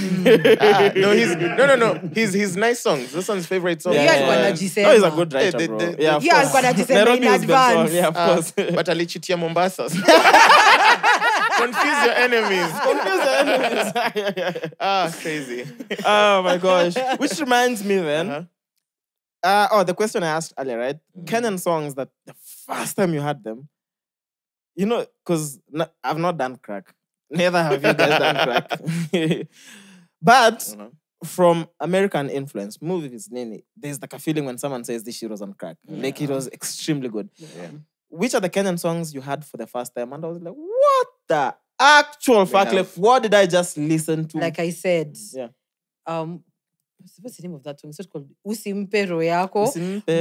No. His nice songs. Those are his favorite songs. Yeah, alikuwa anajisema. No, he's a good writer, Hey, bro. the- Yeah, of Yeah, course. alikuwa anajisema Nairobi in is Ben Sol, advance. yeah, of course. But alichitia Mombasa. Confuse your enemies. Confuse the enemies. Crazy. Oh my gosh. Which reminds me then. Uh-huh. The question I asked earlier, right? Kenyan songs that the first time you heard them, you know, because I've not done crack. Neither have you guys done crack. But from American influence, movies, there's like a feeling when someone says this shit was on crack. Like it was extremely good. Yeah. Which are the Kenyan songs you had for the first time? And I was like, what the actual fuck? Like, what did I just listen to? Like I said, what's the name of that song? It's called Usimpe Royako.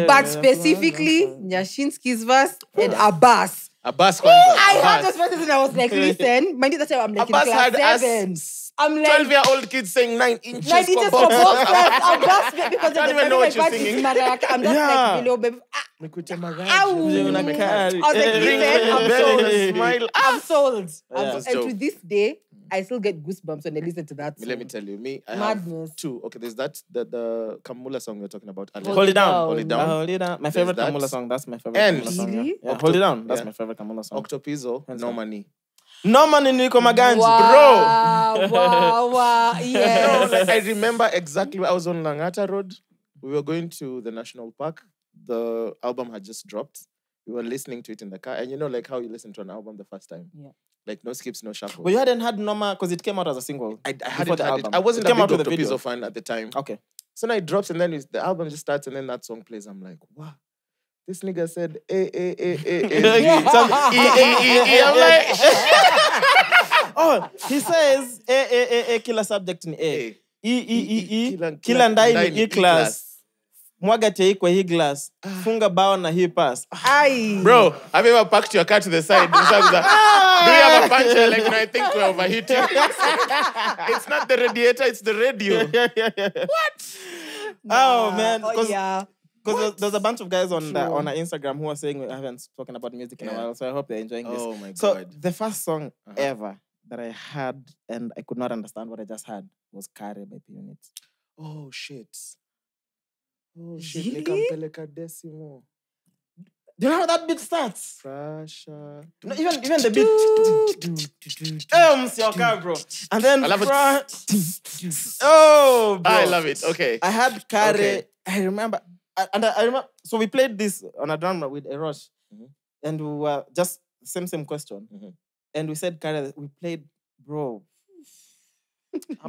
But specifically, Nyashinsky's verse and Abbas. Abbas. I heard those verses and I was like, listen, mind you, that's why I'm like Abbas in class had 7. I'm like 12-year-old kids saying 9 inches. 9 inches for both sides. Abbas, because I don't even know what you're singing. I'm just like, below, baby. I'm sold. And to this day, I still get goosebumps when I listen to that song. Let me tell you, I Madness. have 2. Okay, there's that, the Kamula song you're talking about. Hold It Down. Hold It Down. Hold It Down. My favorite There's that. Kamula song. That's my favorite And Kamula song. Really? Yeah. Hold It Down. That's my favorite Kamula song. Octopizzo, No Money. No money, Nico Maganji. Wow, yes. No, like, I remember exactly. I was on Langata Road. We were going to the national park. The album had just dropped. We were listening to it in the car. And you know, like how you listen to an album the first time? Yeah. Like no skips, no shuffles. But you hadn't had Noma because it came out as a single. I hadn't before the had it. album. I wasn't It a came out big with the video. Octopizzo fan at the time. Okay. So now it drops and then the album just starts and then that song plays. I'm like, wow. This nigga said, I'm like, oh, he says, killer subject in A. Kila ndai ni E-class. Mwaga chai kwa hii glass. Funga bao na hii pass. Bro, have you ever parked your car to the side? Do you have a puncher? Like, I think we're overheating. It's not the radiator, it's the radio. What? Oh, man. Yeah. Because there's a bunch of guys on our Instagram who are saying we haven't spoken about music in a while, so I hope they're enjoying this. Oh my God. So the first song ever that I had and I could not understand what I just had was Kare by P-Unit. Oh shit. Really? Nikampeleka Decimo. Do you know how that beat starts? Prasha. No, even the beat. Your car, bro. And then oh, bro. I love it. Okay. I had Kare. Okay. I remember. I remember. So we played this on a drum with a rush, and we were just same question, and we said Kare. We played, bro.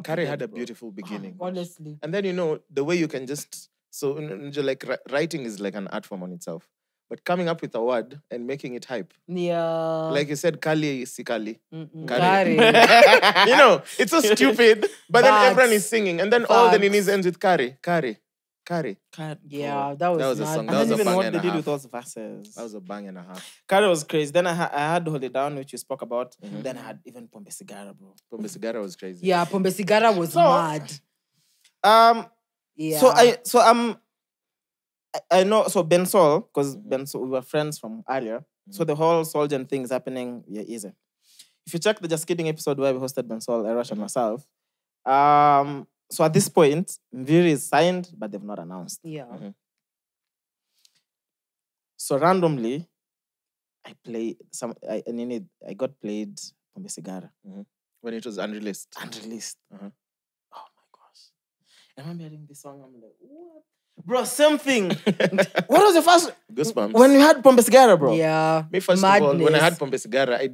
Kare had a beautiful beginning, honestly. and then you know the way you can just like writing is like an art form on itself, but coming up with a word and making it hype. Yeah. Like you said, Kali si Kali. Kare. You know, it's so stupid, but then everyone is singing, and then all the ninis ends with Kare. Yeah, that was a mad. song. And That was then a even bang what and they a did half. with those verses. That was a bang and a half. Kare was crazy. Then I had Hold It Down, which you spoke about. Then I had even Pombe Sigara, bro. Pombe Sigara was crazy. Yeah, Pombe Sigara was mad. Yeah. I know, so Ben Sol, because Ben Sol, we were friends from earlier. So the whole Soldier thing is happening, easy. If you check the Just Kidding episode where we hosted Ben Sol, Arash and myself, so at this point, Mviri is signed, but they've not announced. Yeah. So randomly, I got played Pombe Sigara. When it was unreleased. Unreleased. Oh my gosh. I remember hearing this song, I'm like, what? Bro, same thing. What was the first? Goosebumps. When you had Pombe Sigara, bro. Yeah. Me, first of all, when I had Pombe Sigara, I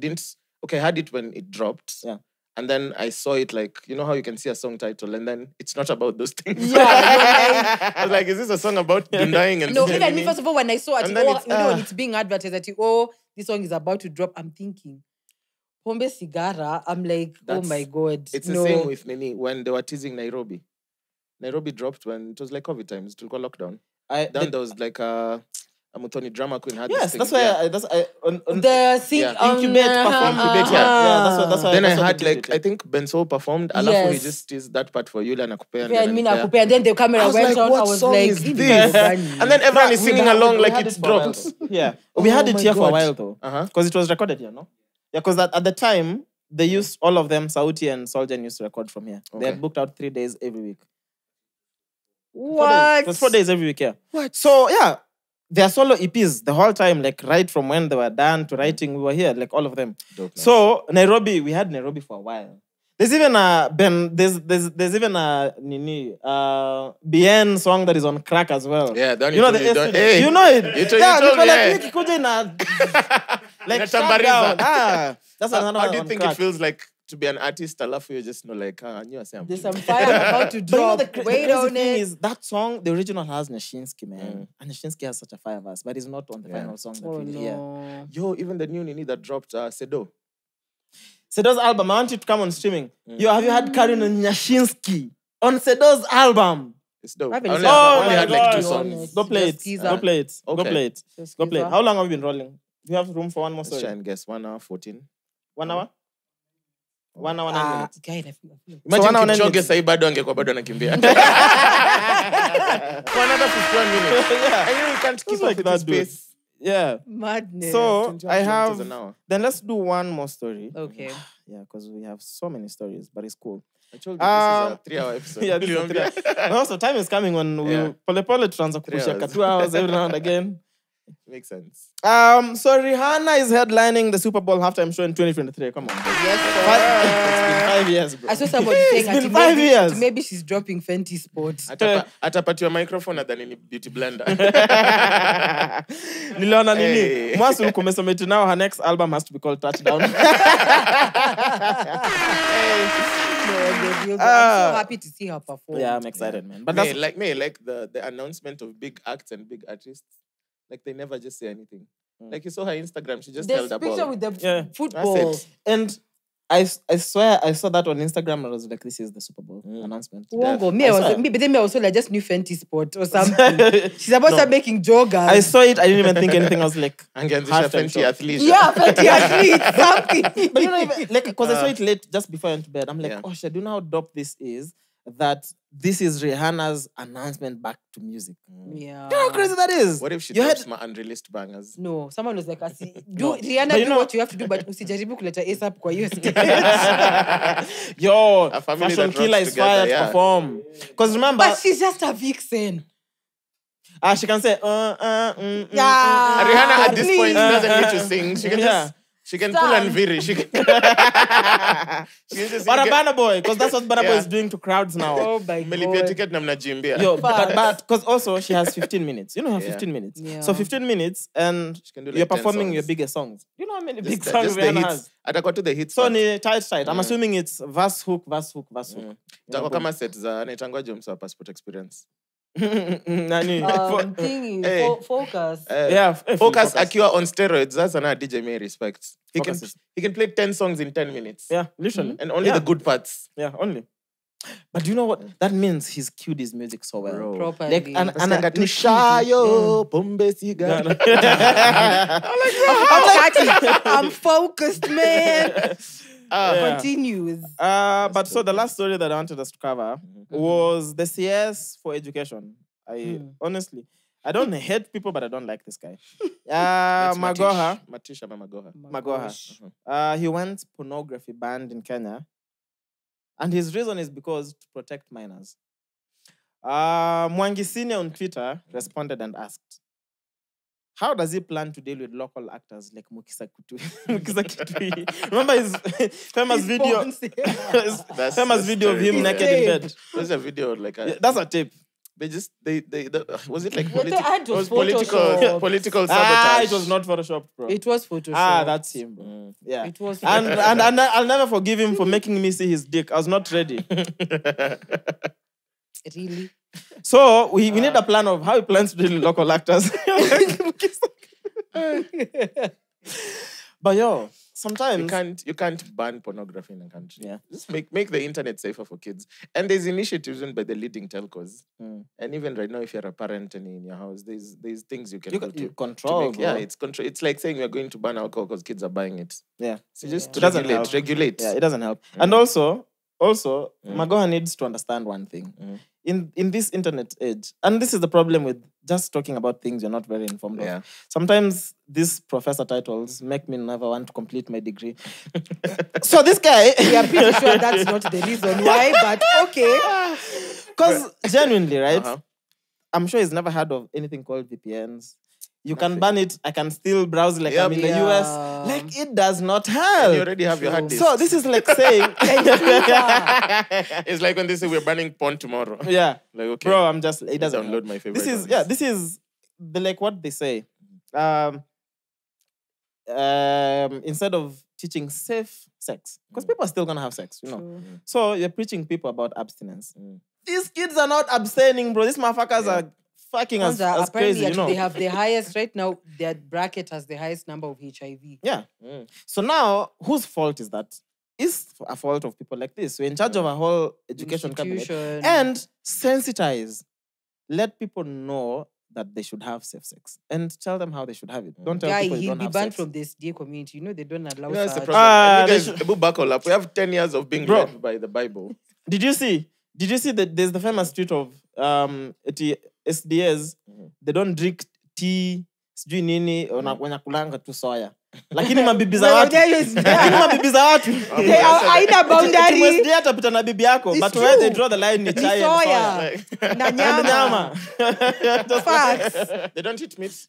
had it when it dropped. Yeah. And then I saw it like, you know how you can see a song title and then it's not about those things. Yeah. I was like, is this a song about dying and No, even me, first of all, when I saw it, And then it's, when it's being advertised that this song is about to drop, I'm thinking, Pombe Sigara, I'm like, oh my God. It's the same with Nini when they were teasing Nairobi. Nairobi dropped when it was like COVID times, it was lockdown. Then there was like a Muthoni drama queen had Yes, this that's thing. why the scene Incubate, perform, incubate. Yeah, that's why. Then I that's why had they did like, it. I think Benso performed, alafu he just teased that part for Yula nakupea. and then the camera went on. I was like, is this? And then everyone is singing along like it's dropped. Yeah. We had it my here for a God. while though. Because it was recorded here, no? Yeah, because at the time, they used, all of them, Sauti and Soldier used to record from here. They had booked out 3 days every week. What? It was 4 days every week, yeah. What? So, yeah. their solo EPs the whole time, like right from when they were done to writing, we were here, like all of them. Dope, nice. So Nairobi, we had Nairobi for a while. There's even a there's even a BN song that is on crack as well. Yeah, don't you know you the don't- S- hey. you know it. You told- yeah. like Kikuja in a like shut Natambariza. down. That's How another do one you on think crack. it feels like to be an artist? Alafu you just know like, I knew I say I'm There's doing some fire about to But you know drop. the Wait crazy on thing it. is that song, the original has Nashinsky, man. And Nashinsky has such a fire verse, but it's not on the final song that Oh we hear. no. Yo, even the new Nini that dropped Sedo. Sedo's album, I want you to come on streaming. Yo, have you had Karin and Nyashinsky on Sedo's album? It's dope. I I haven't only, listened I Oh only my had like 2 God. songs. Go play it. Just teaser. Go play it. Go Okay. play it. Just Go play it. teaser. How long have we been rolling? Do you have room for one more Let's try story? and guess 1 hour 14. 1 hour? 1 hour, 9 minutes. Guy, I feel like- Imagine 1 hour, 9 Kipchoge minutes. sahi bado angekuwa bado anakimbia. For another 51 minutes. Yeah. I know we can't keep Just up like with that, this dude. pace. Yeah. Madness. So 21 I kilometers have. an hour. Then let's do one more story. Okay. Yeah, because we have so many stories, but it's cool. I told you this is a 3 3-hour episode. Yeah, this is a 3 hour. But also, time is coming when Yeah. we'll pole pole tuanza 3 kupushia hours. 2 hours every now and again. Makes sense. So Rihanna is headlining the Super Bowl halftime show in 2023. Come on. It's been 5 years, bro. I saw somebody saying been that 5 years. maybe she's dropping Fenty Sport. Atapatiwa microphone than in beauty blender. Niliona nini? Hey. Mwass ulikuwa umesema eti now her next album has to be called Touchdown. I'm so happy to see her perform. Yeah, I'm excited, man. But May that's like the announcement of big acts and big artists. Like they never just say anything. Like you saw her Instagram, she just This held a picture ball. with the Yeah. football. That's it. and I swear I saw that on Instagram and I was like, this is the Super Bowl announcement. Wongo. I swear. But then me also like just knew Fenty Sport or something. She's about to start making joggers. I saw it, I didn't even think anything. I was like, Angeanzisha halftime Fenty show. athleisure. Yeah, Fenty athlete, something. But you know, even, like, because I saw it late just before I went to bed. I'm like, Yeah. oh shit, do you know how dope this is? That this is Rihanna's announcement back to music. Yeah. You know how crazy that is? What if she You drops had- my unreleased bangers? No, someone was like, No. do Rihanna But you do know- what you have to do, but usijaribu kuleta ASAP kwa hiyo stage. Yo, A family Fashion that Killer rocks is together, fired to yeah. perform. Because remember, But she's just a vixen. she can say, Yeah. Rihanna at this point please. doesn't need to sing. She can Yeah. just she can pull and viri. She can, she can just Or a get- Burna Boy, because that's what Burna Boy Yeah. is doing to crowds now. Oh my Mmelipia god. ticket na mnajimbia. Yo, but because also she has 15 minutes. You know her Yeah. 15 minutes. Yeah. So 15 minutes and She can do like you're 10 performing songs. your biggest songs. You know how many big Just songs just the Rihanna hits. has? Atakuwa tu the hits. So part. ni tight. I'm assuming it's verse hook, verse hook, verse hook. Itakuwa kama set za anaitangwa James wa Passport Experience. Nani? Thingy, Hey. focus. Yeah, Focus akiwa on steroids. That's another DJ may respect. Focus is- He can play 10 songs in 10 minutes. Yeah, literally. And only Yeah. the good parts. Yeah, only. But do you know what? That means he's cued his music so well. Bro. Properly. Like, and Nasikianga tu like, shayo, pombe sigara. I'm focused, man. Yeah. Continues. But so the last story that I wanted us to cover was the CS for education. Honestly, I don't hate people, but I don't like this guy. It's Magoha. Matish ama Magoha. Magoha. He wants pornography banned in Kenya. And his reason is because to protect minors. Mwangi Senior on Twitter responded and asked, how does he plan to deal with local actors like Mukisa Kitui? Remember his famous video? His That's famous the video of story. him naked in bed. There's a video like Yeah, that's a tape. they was it like Well, the ad was political Photoshopped. political sabotage. It was not photoshopped, bro. It was Photoshop. That's him, bro. Yeah. It was And I'll never forgive him for making me see his dick. I was not ready. really. So we need a plan of how he plans to deal with local actors. But yo, sometimes You can't ban pornography in a country. Yeah. Just make the internet safer for kids. And there's initiatives done by the leading telcos. And even right now, if you're a parent and in your house, there's things you can do to control. make, yeah, it's control. It's like saying we're going to ban alcohol because kids are buying it. Yeah. So just It doesn't regulate. Yeah, it doesn't help. And also, Magoha needs to understand one thing. In this internet age, and this is the problem with just talking about things you're not very informed Yeah. of. Sometimes these professor titles make me never want to complete my degree. So this guy, We are pretty sure that's not the reason why, but okay. because genuinely, right? Uh-huh. I'm sure he's never heard of anything called VPNs. You can ban it. I can still browse like Yep. I'm in the Yeah. US. Like it does not And help. you already have your hard disk. So this is like saying, It's like when they say we're banning porn tomorrow. yeah, Like, okay. bro, I'm just it doesn't download help. my favorite This is ones. yeah, this is the like what they say. Instead of teaching safe sex, because people are still gonna have sex, you know. True. So you're preaching people about abstinence. These kids are not abstaining, bro. These motherfuckers are fucking as Apparently, crazy, you actually, know. they have the highest right now. Their bracket has the highest number of HIV. Yeah. So now, whose fault is that? It's a fault of people like this. We're in charge of a whole education cabinet. Institution. And sensitize. Let people know that they should have safe sex. And tell them how they should have it. Don't tell Guy, people you he'll don't be have banned sex. from this gay community. You know they don't allow That's the such. problem. Ah, You they guys, buckle up. We have 10 years of being Bro. led by the Bible. Did you see that there's the famous tweet of SDAs, they don't drink tea, sijui nini, wanakulanga tu soya. Lakini mabibi za watu. Lakini mabibi za watu. Haina boundary. Tumwesdia atapita na bibi yako, but where they draw the line ni chai and soya. Soya. Na And nyama. nyama. Facts. They don't eat meat.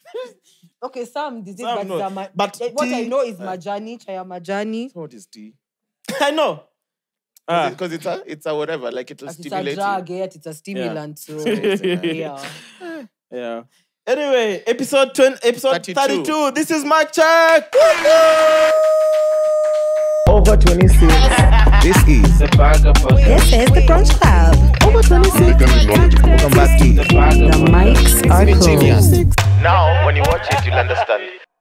Okay, some disease, Some no. but But what I tea- know is majani, chaya majani. So what is tea? I know. Because it's a whatever, like it'll It's a stimulate drug, you. yet it's a stimulant. So yeah. Yeah. Anyway, episode 32. This is Mic Check. Over 26. This is This is the Crunch Club. Over 26. Welcome back to The mics are closed. Now, when you watch it, you'll understand.